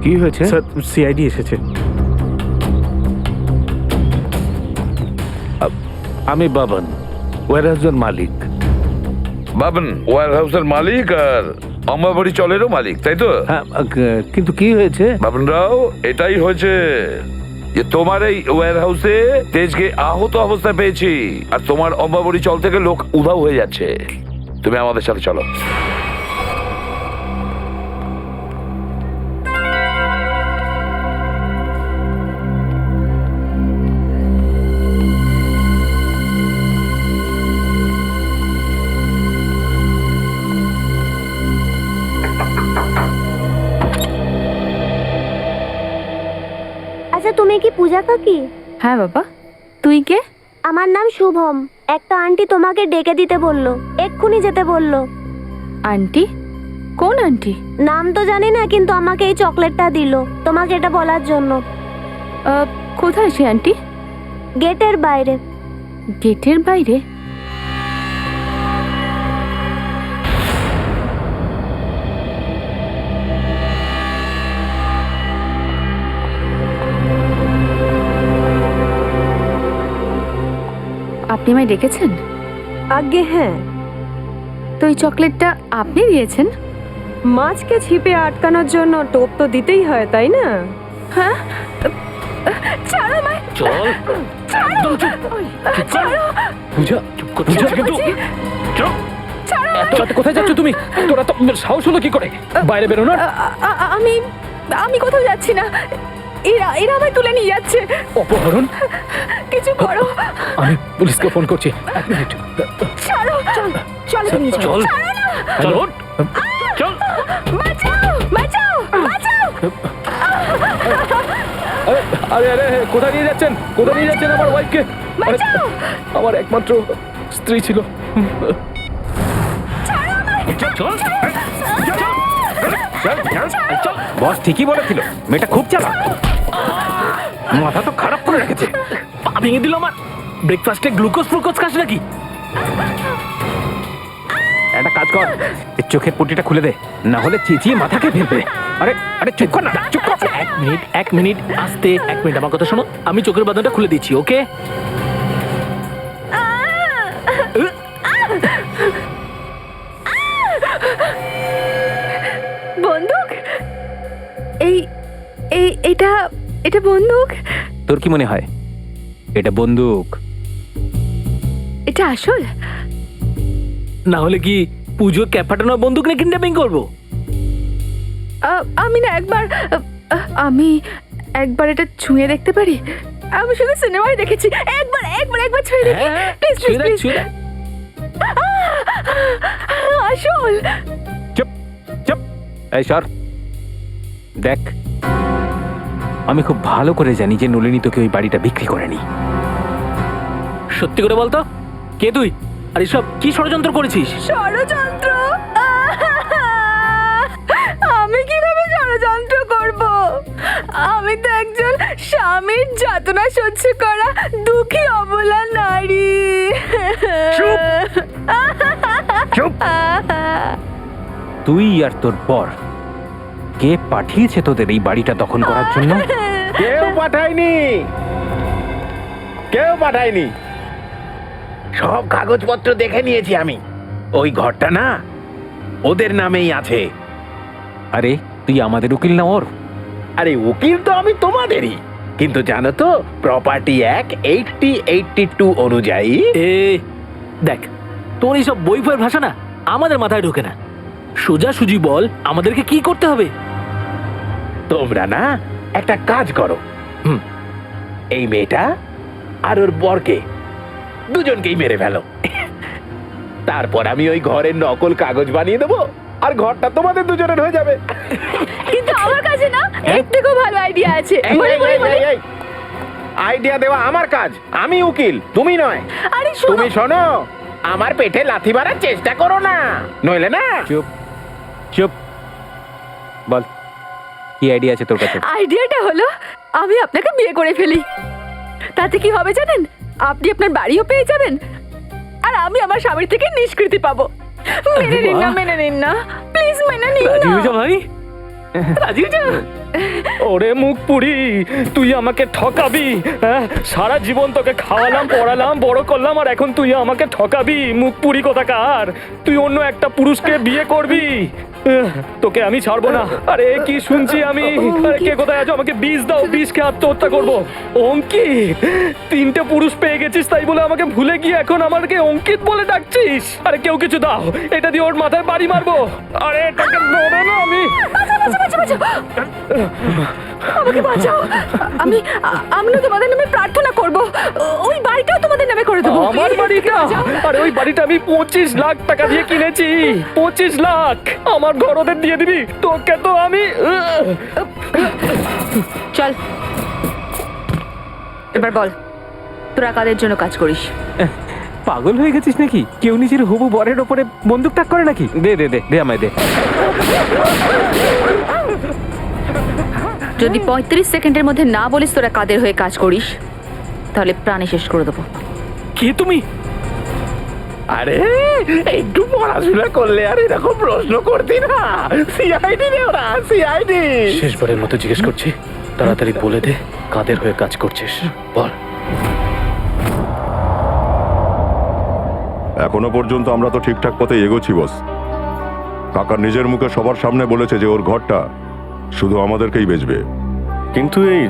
কি হয়েছে? স্যার সিআইডি এসেছে। আমি বাবন, ওয়ারহাউসের মালিক। বাবন ওয়ার হাউসের মালিক আর অম্বাবাড়ি চলেরও মালিক, তাই তো? হ্যাঁ, কিন্তু কি হয়েছে? বাবন রাও, এটাই হয়েছে যে তোমার এই ওয়্যার হাউসে তেজকে আহত অবস্থায় পেয়েছি, আর তোমার অম্বাবাড়ি চল থেকে লোক উধাও হয়ে যাচ্ছে। তুমি আমাদের সাথে চলো। আচ্ছা, তুমি কি পূজা কাকি? হ্যাঁ বাবা, তুই কে? আমার নাম শুভম। একটা আন্টি তোমাকে ডেকে দিতে বললো, এক্ষুনি যেতে বললো। আন্টি? কোন আন্টি? নাম তো জানি না, কিন্তু আমাকে এই চকলেটটা দিলো তোমাকে এটা বলার জন্য। কোথায় সে আন্টি? গেটের বাইরে। গেটের বাইরে? আপনি আমায় ডেকেছেন? আগে হ্যাঁ। তো এই চকলেটটা আপনি দিয়েছেন? মাছকে ছিপে আটকানোর জন্য টোপ তো দিতেই হয়, তাই না? হ্যাঁ? ছাড়ো আমায়! চল, একদম চুপ। পূজা, পূজা কিন্তু চুপ। এত রাতে কোথায় যাচ্ছ তুমি? তোরা তো সাহস হলো কি করে বাইরে বেরোনোর? আমি আমি কোথাও যাচ্ছি না। এরা আমায় তুলে নিয়ে যাচ্ছে। অপহরণ? কিছু করো। আমি পুলিশকে ফোন করছি, এক মিনিট। ছাড়ো, চল চল নিয়ে চল। চল, চল, ওঠ। চল। বাঁচাও, বাঁচাও, বাঁচাও! আরে আরে আরে, কোথায় নিয়ে যাচ্ছেন? কোথায় নিয়ে যাচ্ছেন আমার ওয়াইফকে? বাঁচাও! আমার একমাত্র স্ত্রী ছিল। চল, চল। বস ঠিকই বলেছিল, মেয়েটা খুব চালাক। মাথা তো খারাপ করে রেখেছে। পা ভেঙে দিল আমার। ব্রেকফাস্টে গ্লুকোজ ফ্লুকোজ খাস নাকি? একটা কাজ কর, এর চোখের পট্টিটা খুলে দে, না হলে চেঁচিয়ে মাথাকে ফেলবে। আরে আরে চুপ কর না, চুপ কর। এক মিনিট, আস্তে, এক মিনিট আমার কথা শোনো। আমি চোখের বাঁধনটা খুলে দিচ্ছি, ওকে? বন্দুক? এই এই এটা এটা বন্দুক? তোর কি মনে হয় এটা বন্দুক? এটা আসল? না হলে কি পুজোর ক্যাপ ফাটানো বন্দুক নিয়ে কিডন্যাপিং করবো? আমি না আমি একবার এটা ছুঁয়ে দেখতে পারি? আমি শুধু সিনেমায় দেখেছি। একবার একবার একবার ছুঁয়ে দেখি প্লিজ, প্লিজ, প্লিজ। আসল? চুপ চুপ, এই সর। দেখ, আমি খুব ভালো করে জানি যে নলিনী তোকে ওই বাড়িটা বিক্রি করেনি। সত্যি করে বলতো, কে তুই? আর এসব কি ষড়যন্ত্র করেছিস? ষড়যন্ত্র? আমি কিভাবে ষড়যন্ত্র করব? আমি তো একজন স্বামীর যাতনা সহ্য করা দুঃখী অবলা নারী। চুপ চুপ। তুই আর তোর পর কে পাঠিয়েছে তোদের এই বাড়িটা দখল করার জন্য? কেউ পাঠায়নি, কেউ পাঠায়নি। সব কাগজপত্র দেখে নিয়েছি আমি। ওই ঘরটা না ওদের নামেই আছে। আরে তুই আমাদের উকিল না ওর? আরে উকিল তো আমি তোমাদেরই, কিন্তু জানো তো প্রপার্টি অ্যাক্ট 8082 অনুযায়ী। দেখ, তোর এইসব বই ফইয়ের ভাষা না আমাদের মাথায় ঢোকে না। সোজাসুজি বল, আমাদেরকে কি করতে হবে? তোমরা না একটা কাজ করো, এই মেয়েটা আর ওর বরকে দুজনকেই মেরে ফেলো। তারপর আমি ওই ঘরের নকল কাগজ বানিয়ে দেবো আর ঘরটা তোমাদের দুজনের হয়ে যাবে। কিন্তু আমার কাছে না এর থেকেও ভালো আইডিয়া আছে। আইডিয়া দেওয়া আমার কাজ, আমি উকিল, তুমি নয়। আরে শোনো, তুমি শোনো, আমার পেটে লাথি মারার চেষ্টা করো না, নইলে না। চুপ চুপ, বল কি আইডিয়া আছে তোর কাছে? আইডিয়াটা হলো আমি আপনাকে বিয়ে করে ফেলি। তাতে কি হবে জানেন? আপনি আপনার বাড়িও পেয়ে যাবেন আর আমি আমার স্বামীর থেকে নিষ্কৃতি পাবো। মেনে নিন না, মেনে নিন না, প্লিজ মেনে নিন রাজি না। হয়ে যা ভাই, রাজি হয়ে যা। ওরে মুখ পুরি, তুই আমাকে ঠকাবি? হ্যাঁ, সারা জীবন তোকে খাওয়ালাম, পড়ালাম, বড় করলাম, আর এখন তুই আমাকে ঠকাবি? মুখ পুরি কোথাকার, তুই অন্য একটা পুরুষকে বিয়ে করবি? তোকে আমি ছাড়বো না। আরে কি শুনছি আমি? আরে কে কোথায় আছো? আমাকে বিষ দাও, বিষ খেয়ে আত্মহত্যা করবো। অঙ্কিত, 3টে পুরুষ পেয়ে গেছিস তাই বলে আমাকে ভুলে গিয়ে এখন আমাকে অঙ্কিত বলে ডাকছিস? আরে কেউ কিছু দাও, এটা দিয়ে ওর মাথায় বাড়ি মারবো। আরে এটাকে ধরে না আমি। আমাকে বাঁচাও, আমি না তোমাদের নামে প্রার্থনা করব, ওই বাড়িটাও তোমাদের নামে করে দেবো। আমার বাড়িটা? আরে ওই বাড়িটা আমি 25 লাখ টাকা দিয়ে কিনেছি। 25 লাখ আমার ঘর ওদের দিয়ে দিবি? তোকে তো আমি চল এবার বল, তোরা কাদের জন্য কাজ করিস? পাগল হয়ে গেছিস নাকি? কেউ নিজের হবু বরের ওপরে বন্দুক টাক করে নাকি? দে দে দে দে, আমায় দে। যদি 35 সেকেন্ডের মধ্যে না বলিস তোরা কাদের হয়ে কাজ করিস, তাহলে প্রাণে শেষ করে দেবো। কে তুমি? আরে একটু পড়াশোনা করলে আর এরকম প্রশ্ন করতি না। সিআইডি রে ওরা, সিআইডি। শেষবারের মতো জিজ্ঞেস করছি, তাড়াতাড়ি বলে দে কাদের হয়ে কাজ করছিস, বল। এখনো পর্যন্ত আমরা তো ঠিকঠাক পথে এগোচ্ছি বস। কাকা নিজের মুখে সবার সামনে বলেছে যে ওর ঘরটা শুধু আমাদেরকেই বেচবে। কিন্তু এই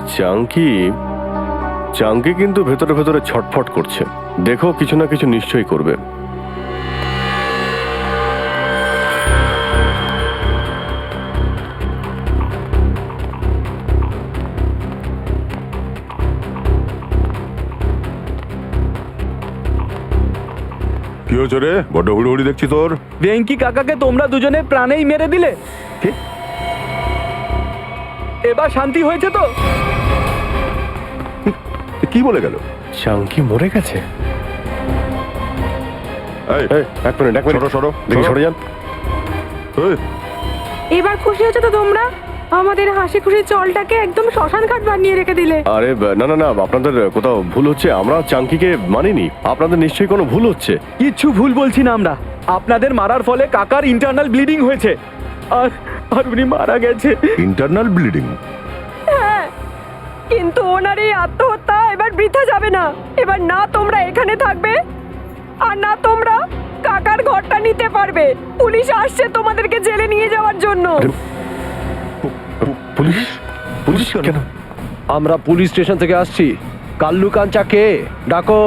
চাঙ্কি কিন্তু ভেতরে ভেতরে ছটফট করছে। দেখো কিছু না কিছু নিশ্চয়ই করবে। কি হয়েছে রে? বড্ড হুড়োহুড়ি দেখছি তোর। ভেঙ্কি কাকাকে তোমরা দুজনে প্রাণেই মেরে দিলে। কি? এবার শান্তি হয়েছে তো? কি বলে গেল? চাঙ্কি মরে গেছে? এই, এক মিনিট সরো, দেখি সরে যান। এই, এবার খুশি হয়েছে তো তোমরা? আমাদের হাসি খুশি চলটাকে একদম শ্মশান ঘাট বানিয়ে রেখে দিলে। আরে না না না, আপনাদের কোথাও ভুল হচ্ছে। আমরা চাঙ্কিকে মানিনি, আপনাদের নিশ্চয়ই কোনো ভুল হচ্ছে। কিচ্ছু ভুল বলছি না আমরা। আপনাদের মারার ফলে কাকার ইন্টারনাল ব্লিডিং হয়েছে আর আর উনি মারা গেছে। Internal bleeding? হ্যাঁ, কিন্তু ওনার এই আত্মহত্যা এবার বৃথা যাবে না। এবার না তোমরা এখানে থাকবে আর না তোমরা কাকার ঘরটা নিতে পারবে। পুলিশ আসছে তোমাদেরকে জেলে নিয়ে যাওয়ার জন্য। পুলিশ? পুলিশ কেন? আমরা পুলিশ স্টেশন থেকে আসছি। কাল্লু কাঞ্চা কে? ডাকো।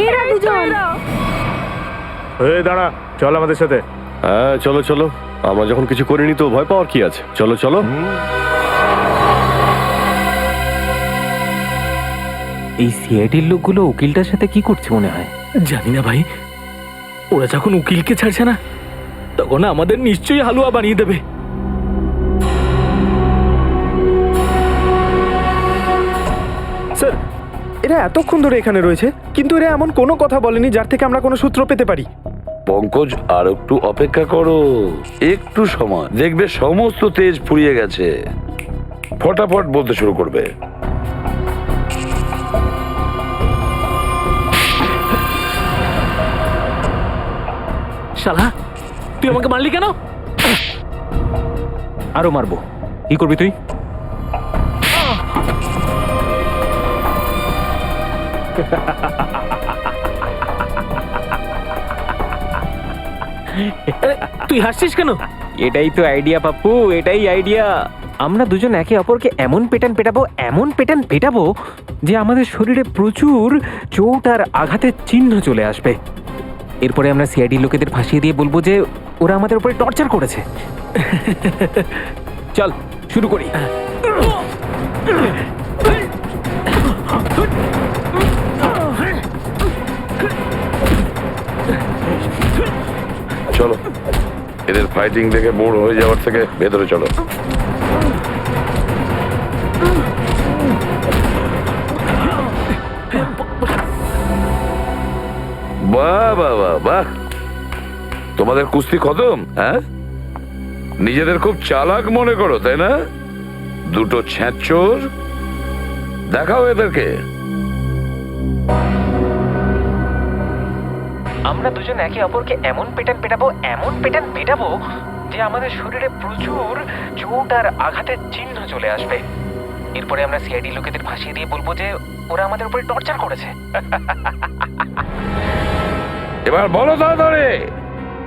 এরা দুজন। এই দাঁড়া, চল আমাদের সাথে। হ্যাঁ চলো চলো, আমরা যখন কিছু করিনি তো ভয় পাওয়ার কি আছে? চলো চলো। এই সিআইডির লোকগুলো উকিলটার সাথে কি করছে মনে হয়? জানি না ভাই, ওরা যখন উকিলকে ছাড়ছে না তখন আমাদের নিশ্চয়ই হালুয়া বানিয়ে দেবে। স্যার, এরা এতক্ষণ ধরে এখানে রয়েছে কিন্তু এরা এমন কোনো কথা বলেনি যার থেকে আমরা কোনো সূত্র পেতে পারি। পঙ্কজ, আর একটু অপেক্ষা করো, একটু সময়, দেখবে সমস্ত তেজ ফুরিয়ে গেছে, ফটাফট বলতে শুরু করবে। শালা, তুই আমাকে মারলি কেন? আরো মারবো। কি করবি তুই? তুই হাসছিস কেন? এটাই তো আইডিয়া পাপ্পু, এটাই আইডিয়া। আমরা দুজন একে অপরকে এমন পেটান পেটাবো যে আমাদের শরীরে প্রচুর চোট আর আঘাতের চিহ্ন চলে আসবে। এরপরে আমরা সিআইডি লোকেদের ফাঁসিয়ে দিয়ে বলবো যে ওরা আমাদের উপরে টর্চার করেছে। চল শুরু করি। চলো, এদের ফাইটিং দেখে বোর হয়ে যাওয়ার থেকে ভেতরে চলো। বাহ বাহ বাহ বাহ, তোমাদের কুস্তি খতম? হ্যাঁ, নিজেদের খুব চালাক মনে করো তাই না? দুটো ছ্যাঁচোর, দেখাও এদেরকে। আমরা দুজন একে অপরকে এমন পেটান পেটাবো যে আমাদের শরীরে প্রচুর চোট আর আঘাতের চিহ্ন চলে আসবে। এরপরে আমরা সিআইডি লোকেদের ফাঁসিয়ে দিয়ে বলবো যে ওরা আমাদের উপরে টর্চার করেছে। এবার বলো তাড়াতাড়ি,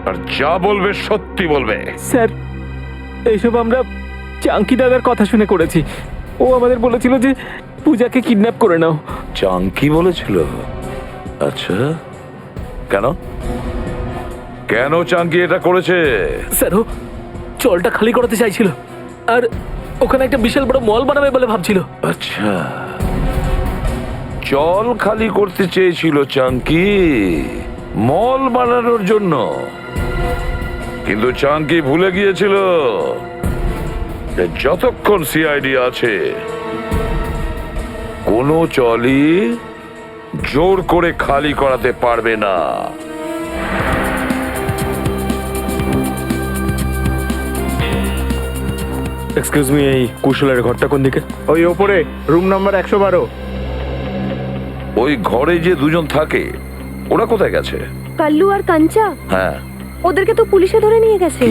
আর যা বলবে সত্যি বলবে। স্যার, এইসব আমরা চাঙ্কি দাদার কথা শুনে করেছি। ও আমাদের বলেছিল যে পূজাকে কিডন্যাপ করে নাও। চাঙ্কি বলেছিল? আচ্ছা, কেন কেন চাঙ্কি এটা করেছে? স্যার, ও জলটা খালি করাতে চাইছিল আর ওখানে একটা বিশাল বড় মল বানাবে বলে ভাবছিল। আচ্ছা, জল খালি করতে চেয়েছিল চাঙ্কি মল বানানোর জন্য, কিন্তু চাঙ্কি ভুলে গিয়েছিল যে যতক্ষণ সিআইডি আছে কোনো জলই জোর করে খালি করাতে পারবে না। এক্সকিউজ মি, এই কুশলের ঘরটা কোন দিকে? ওই ওপরে, রুম নাম্বার 112। ওই ঘরে যে দুজন থাকে ওরা কোথায় গেছে? কাল্লু আর কাঞ্চা, হ্যাঁ, ওদেরকে তো পুলিশে ধরে নিয়ে গেছে।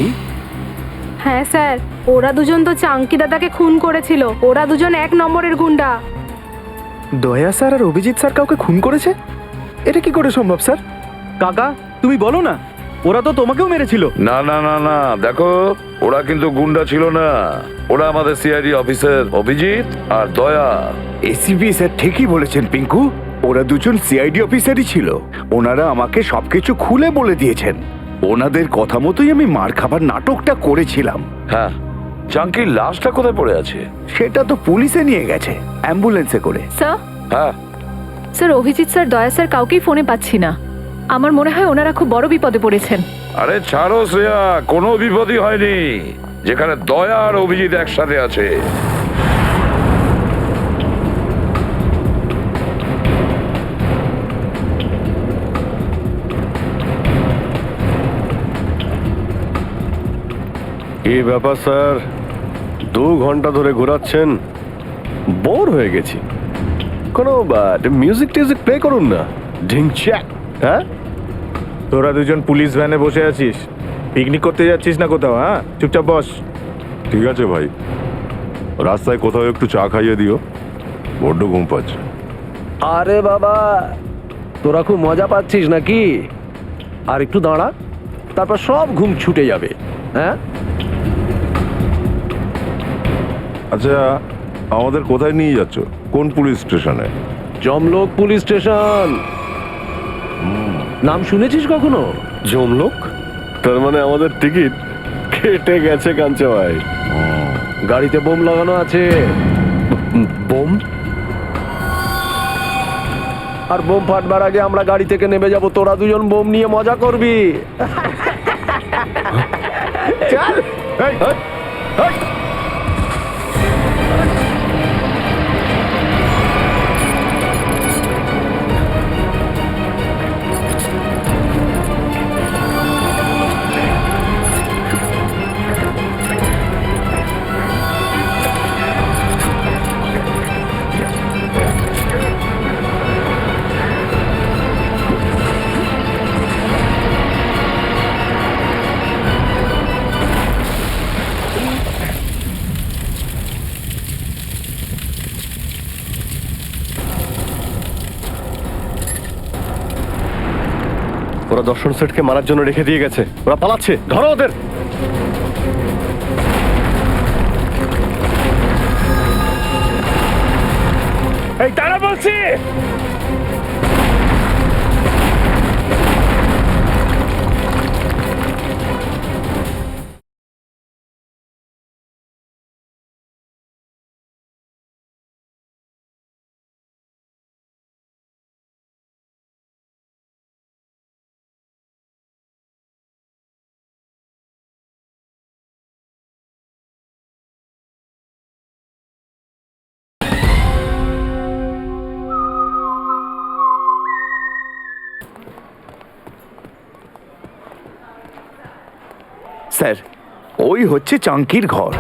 হ্যাঁ স্যার, ওরা দুজন তো চাঙ্কি দাদাকে খুন করেছিল। ওরা দুজন 1 নম্বরের গুন্ডা। দয়া স্যার আর অভিজিৎ স্যার কাউকে খুন করেছে? এটা কি করে সম্ভব স্যার? কাকা তুমি বলো না, ওরা তো তোমাকেও মেরেছিল। না না না না, দেখো ওরা কিন্তু গুন্ডা ছিল না, ওরা আমাদের সিআইডি অফিসার অভিজিৎ আর দয়া। এসিপি স্যার ঠিকই বলেছেন পিঙ্কু, ওরা দুজন সিআইডি অফিসারই ছিল। ওনারা আমাকে সবকিছু খুলে বলে দিয়েছেন। ওনাদের কথা মতোই আমি মার খাবার নাটকটা করেছিলাম। হ্যাঁ, চাঙ্কির লাশটা কোথায় পড়ে আছে? সেটা তো পুলিশে নিয়ে গেছে অ্যাম্বুলেন্সে করে। স্যার, হ্যাঁ স্যার অভিজিৎ স্যার, দয়া স্যার কাউকেই ফোনে পাচ্ছি না। আমার মনে হয় ওনারা খুব বড় বিপদে পড়েছেন। আরে ছাড়ো শ্রেয়া, কোনো বিপদই হয়নি, যেখানে দয়া আর অভিজিৎ একসাথে আছে। কি ব্যাপার স্যার, 2 ঘন্টা ধরে ঘোরাচ্ছেন, বোর হয়ে গেছি। কোনো মিউজিক টিউজিক প্লে করুন না। ঢিংচ্যাক। হ্যাঁ, তোরা দুজন পুলিশ ভ্যানে বসে আছিস, পিকনিক করতে যাচ্ছিস না কোথাও? হ্যাঁ, চুপচাপ বস। ঠিক আছে ভাই, রাস্তায় কোথাও একটু চা খাইয়ে দিও, বড্ড ঘুম পাচ্ছে। আরে বাবা, তোরা খুব মজা পাচ্ছিস নাকি? আর একটু দাঁড়া, তারপর সব ঘুম ছুটে যাবে। হ্যাঁ, আচ্ছা, আমাদের কোথায় নিয়ে যাচ্ছ? কোন পুলিশ স্টেশনে? জমলোক পুলিশ স্টেশন। নাম শুনেছিস কখনো? জমলোক? তার মানে আমাদের টিকিট কেটে গেছে কাঞ্চা ভাই। গাড়িতে বোম লাগানো আছে। বোম? আর বোম ফাটবার আগে আমরা গাড়ি থেকে নেমে যাব, তোরা দুজন বোম নিয়ে মজা করবি। চল। এই, এই, এই। ওরা দর্শন সেটকে মারার জন্য রেখে দিয়ে গেছে, ওরা পালাচ্ছে, ধরো ওদের। এই তারা বলছি। স্যার ওই হচ্ছে চাঙ্কির ঘর।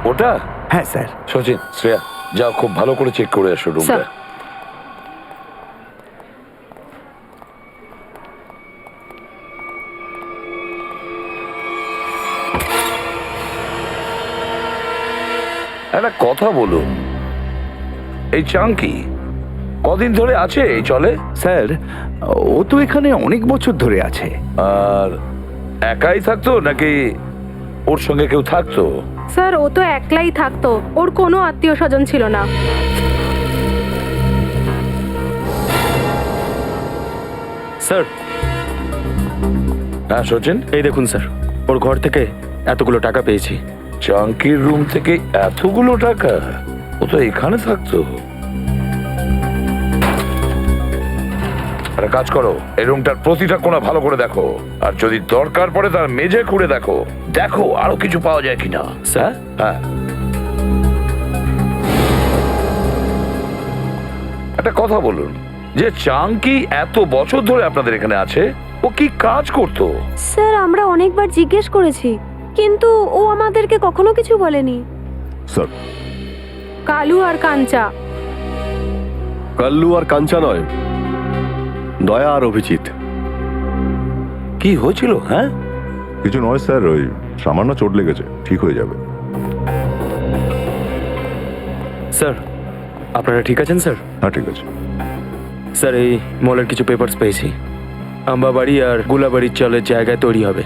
ওটা? হ্যাঁ স্যার। সচিন, শ্রেয়া, যাও খুব ভালো করে চেক করে আসো রুমটা। স্যার। একটা কথা বলুন, এই চাঙ্কি কদিন ধরে আছে এই চলে? স্যার ও তো এখানে অনেক বছর ধরে আছে। আর একাই থাকতো নাকি ওর সঙ্গে কেউ থাকতো? স্যার ও তো একলাই থাকতো, ওর কোনো আত্মীয় স্বজন ছিল না। স্যার, হ্যাঁ সচিন, এই দেখুন স্যার, ওর ঘর থেকে এতগুলো টাকা পেয়েছি। চাঙ্কির রুম থেকে এতগুলো টাকা? ও তো এখানে থাকতো। একটা কাজ করো, এই রুমটার প্রতিটা কোণা ভালো করে দেখো, আর যদি দরকার পড়ে তার মেঝে খুঁড়ে দেখো, দেখো আরো কিছু পাওয়া যায় কিনা। স্যার? হ্যাঁ, একটা কথা বলুন, যে চাঙ্কি এত বছর ধরে আপনাদের এখানে আছে, ও কি কাজ করতো? স্যার আমরা অনেকবার জিজ্ঞেস করেছি, কিন্তু ও আমাদেরকে কখনো কিছু বলেনি। স্যার, কালু আর কাঞ্চা। কাল্লু আর কাঞ্চা নয়, দয়া আর অভিজিৎ। কি হয়েছিল? হ্যাঁ, কিছু নয় স্যার, ওই সামান্য চোট লেগেছে, ঠিক হয়ে যাবে। স্যার, আপনারা ঠিক আছেন স্যার? হ্যাঁ ঠিক আছে। স্যার, এই মলের কিছু পেপারস পেয়েছি। আম্বাবাড়ি আর গুলাবাড়ির চলের জায়গায় তৈরি হবে।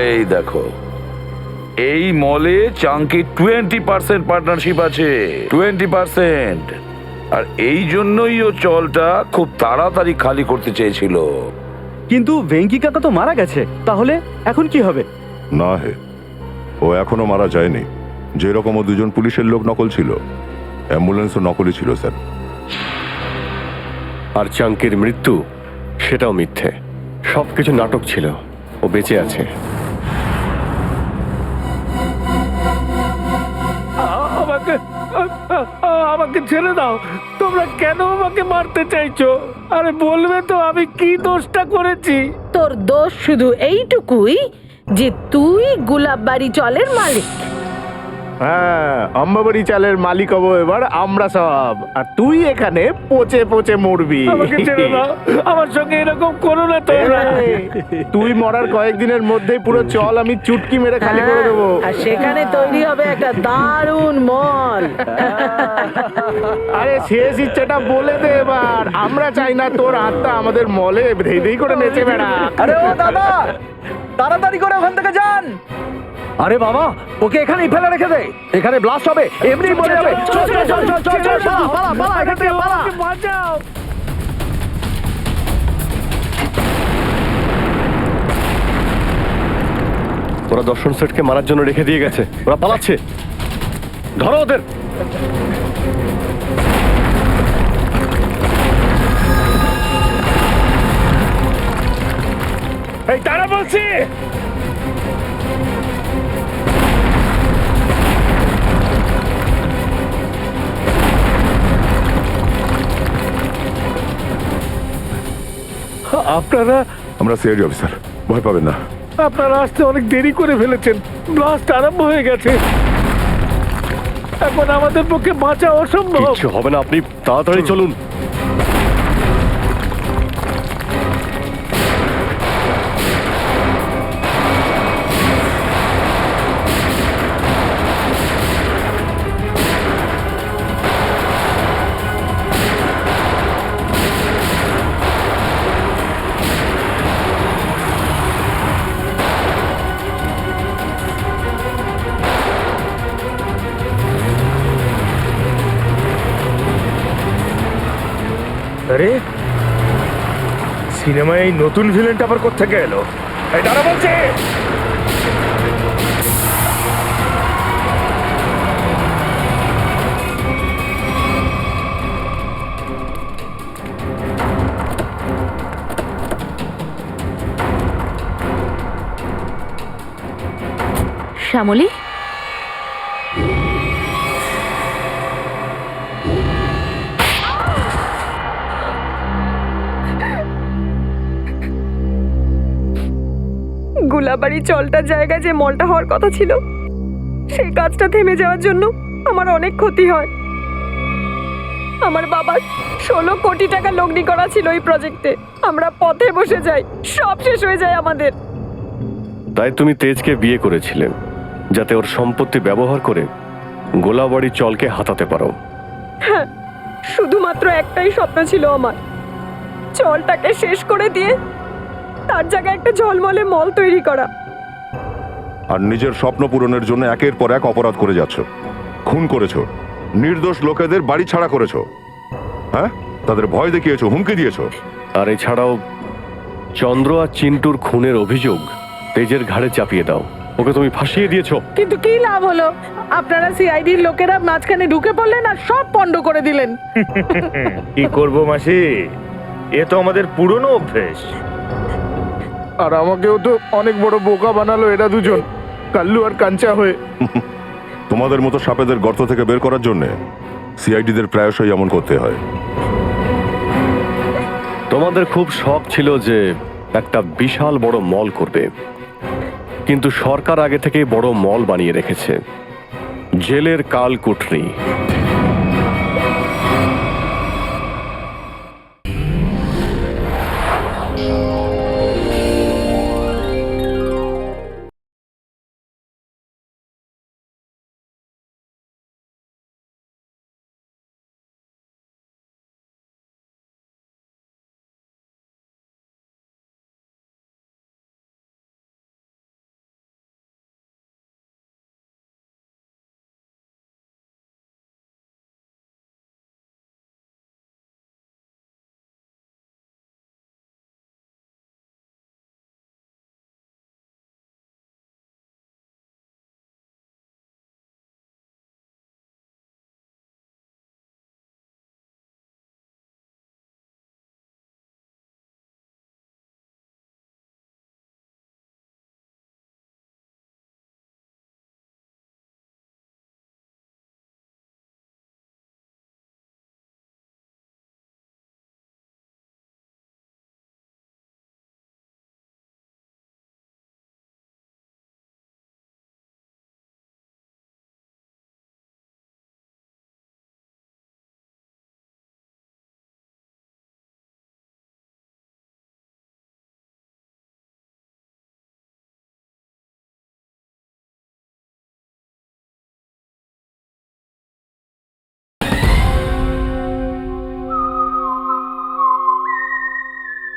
এই দেখো, এই মলে চাঙ্কি 20% পার্টনারশিপ আছে, 20%। আর এই জন্যই ও চলটা খুব তাড়াতাড়ি খালি করতে চেয়েছিল। কিন্তু ভেঙ্কি কাকা তো মারা গেছে, তাহলে এখন কি হবে? না হে, ও এখনো মারা যায়নি। যেরকম ও দুজন পুলিশের লোক নকল ছিল, অ্যাম্বুলেন্সও নকলই ছিল স্যার। আর চাঙ্কির মৃত্যু, সেটাও মিথ্যে, সবকিছু নাটক ছিল। ও বেঁচে আছে। আমাকে ছেড়ে দাও, তোমরা কেন আমাকে মারতে চাইছো? আরে বলবে তো আমি কি দোষটা করেছি? তোর দোষ শুধু এইটুকুই যে তুই গুলাববাড়ি চলের মালিক। হ্যাঁ, আম্বাবাড়ি চালের মালিক হবো এবার আমরা সব, আর তুই এখানে পচে পচে মরবি। আমাকে ছেড়ে দাও, আমার সঙ্গে এরকম করো না তোমরা। তুই মরার কয়েকদিনের মধ্যেই পুরো চল আমি চুটকি মেরে খালি করে দেবো। আর সেখানে তৈরি হবে একটা দারুণ মল। আরে শেষ ইচ্ছাটা বলে দে এবার, আমরা চাই না তোর আত্মা আমাদের মলে ধেই ধেই করে নেচে বেড়া। আরে ও দাদা, তাড়াতাড়ি করে ওখান থেকে যান। আরে বাবা, ওকে এখানেই ফেলে রেখে দে, এখানে ব্লাস্ট হবে, এমনি মরে যাবে। চল চল চল চল চল চল, পালা পালা পালা, এখান থেকে পালা। বাঁচাও। ওরা দর্শন সেটকে মারার জন্য রেখে দিয়ে গেছে, ওরা পালাচ্ছে। ধরো ওদের। এই তারা বলছি। আপনারা আমরা সিআইডি অফিসার, ভয় পাবেন না। আপনারা আসতে অনেক দেরি করে ফেলেছেন, ব্লাস্ট আরম্ভ হয়ে গেছে, এখন আমাদের পক্ষে বাঁচা অসম্ভব। কিচ্ছু হবে না, আপনি তাড়াতাড়ি চলুন। আরে সিনেমায় এই নতুন ভিলেনটা আবার কোত্থেকে এলো? এই তারা বলছে। শ্যামলী, গুলাবাড়ি চলটার জায়গায় যে মলটা হওয়ার কথা ছিল সেই কাজটা থেমে যাওয়ার জন্য আমার অনেক ক্ষতি হয়। আমার বাবার 16 কোটি টাকা লগ্নি করা ছিল এই প্রজেক্টে। আমরা পথে বসে যাই, সব শেষ হয়ে যায় আমাদের। তাই তুমি তেজকে বিয়ে করেছিলে যাতে ওর সম্পত্তি ব্যবহার করে গোলাবাড়ি চলকে হাতাতে পারো। হ্যাঁ, শুধুমাত্র একটাই স্বপ্ন ছিল আমার, চলটাকে শেষ করে দিয়ে তার জায়গায় একটা ঝলমলে মল তৈরি করা। আর নিজের স্বপ্ন পূরণের জন্য একের পর এক অপরাধ করে যাচ্ছ। খুন করেছো, নির্দোষ লোকেদের বাড়ি ছাড়া করেছো, হ্যাঁ, তাদের ভয় দেখিয়েছো, হুমকি দিয়েছো। আর এছাড়াও চন্দ্র আর চিন্টুর খুনের অভিযোগ তেজের ঘাড়ে চাপিয়ে দাও। ওকে তুমি ফাঁসিয়ে দিয়েছো। কিন্তু কি লাভ হলো? আপনারা সিআইডির লোকেরা মাঝখানে ঢুকে পড়লেন আর সব পণ্ড করে দিলেন। কি করব মাসি, এ তো আমাদের পুরনো অভ্যেস। আর আমাকেও তো অনেক বড় বোকা বানালো এরা দুজন, কাল্লু আর কাঞ্চা হয়ে। তোমাদের মতো সাপেদের গর্ত থেকে বের করার জন্য সিআইডিদের প্রায়শই এমন করতে হয়। তোমাদের খুব শখ ছিল যে একটা বিশাল বড় মল করবে, কিন্তু সরকার আগে থেকে বড় মল বানিয়ে রেখেছে, জেলের কালকুঠরি।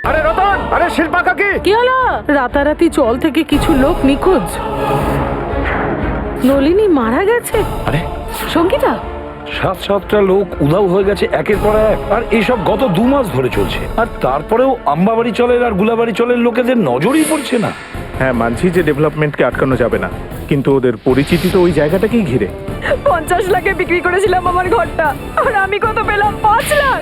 আরে রতন, আরে শিল্পা কাকি, কি হলো? রাতারাতি চল থেকে কিছু লোক নিখোঁজ। নলিনী মারা গেছে। আরে সঙ্গীতা, 7-7টা লোক উধাও হয়ে গেছে একের পর এক, আর এইসব গত 2 মাস ধরে চলছে। আর তারপরেও আম্বাবাড়ি চলের আর গুলাবাড়ি চলের লোকেদের নজরই পড়ছে না। হ্যাঁ মানছি যে ডেভেলপমেন্টকে আটকানো যাবে না, কিন্তু ওদের পরিচিতি তো ওই জায়গাটাকেই ঘিরে। 50 লাখে বিক্রি করেছিলাম আমার ঘরটা, আর আমি কত পেলাম? 5 লাখ।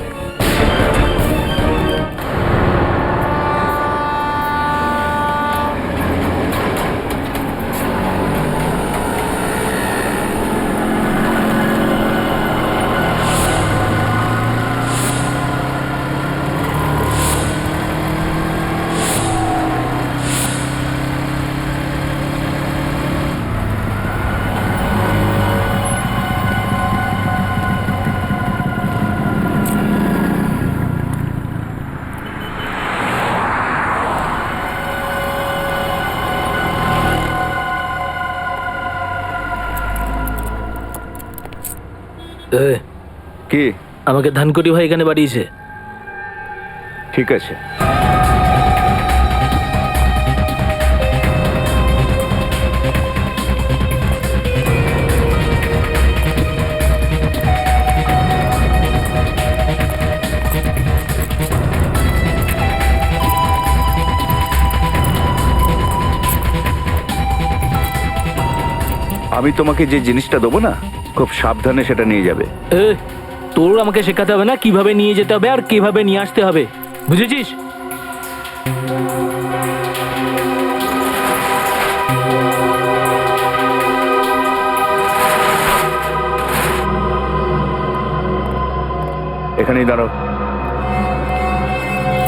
কি? আমাকে ধানকুটি ভাই এখানে বাড়িয়েছে। ঠিক আছে, আমি তোমাকে যে জিনিসটা দেবো না, খুব সাবধানে সেটা নিয়ে যাবে। তোর আমাকে শেখাতে হবে না কিভাবে নিয়ে যেতে হবে আর কিভাবে নিয়ে আসতে হবে, বুঝেছিস? এখানেই দাঁড়াও।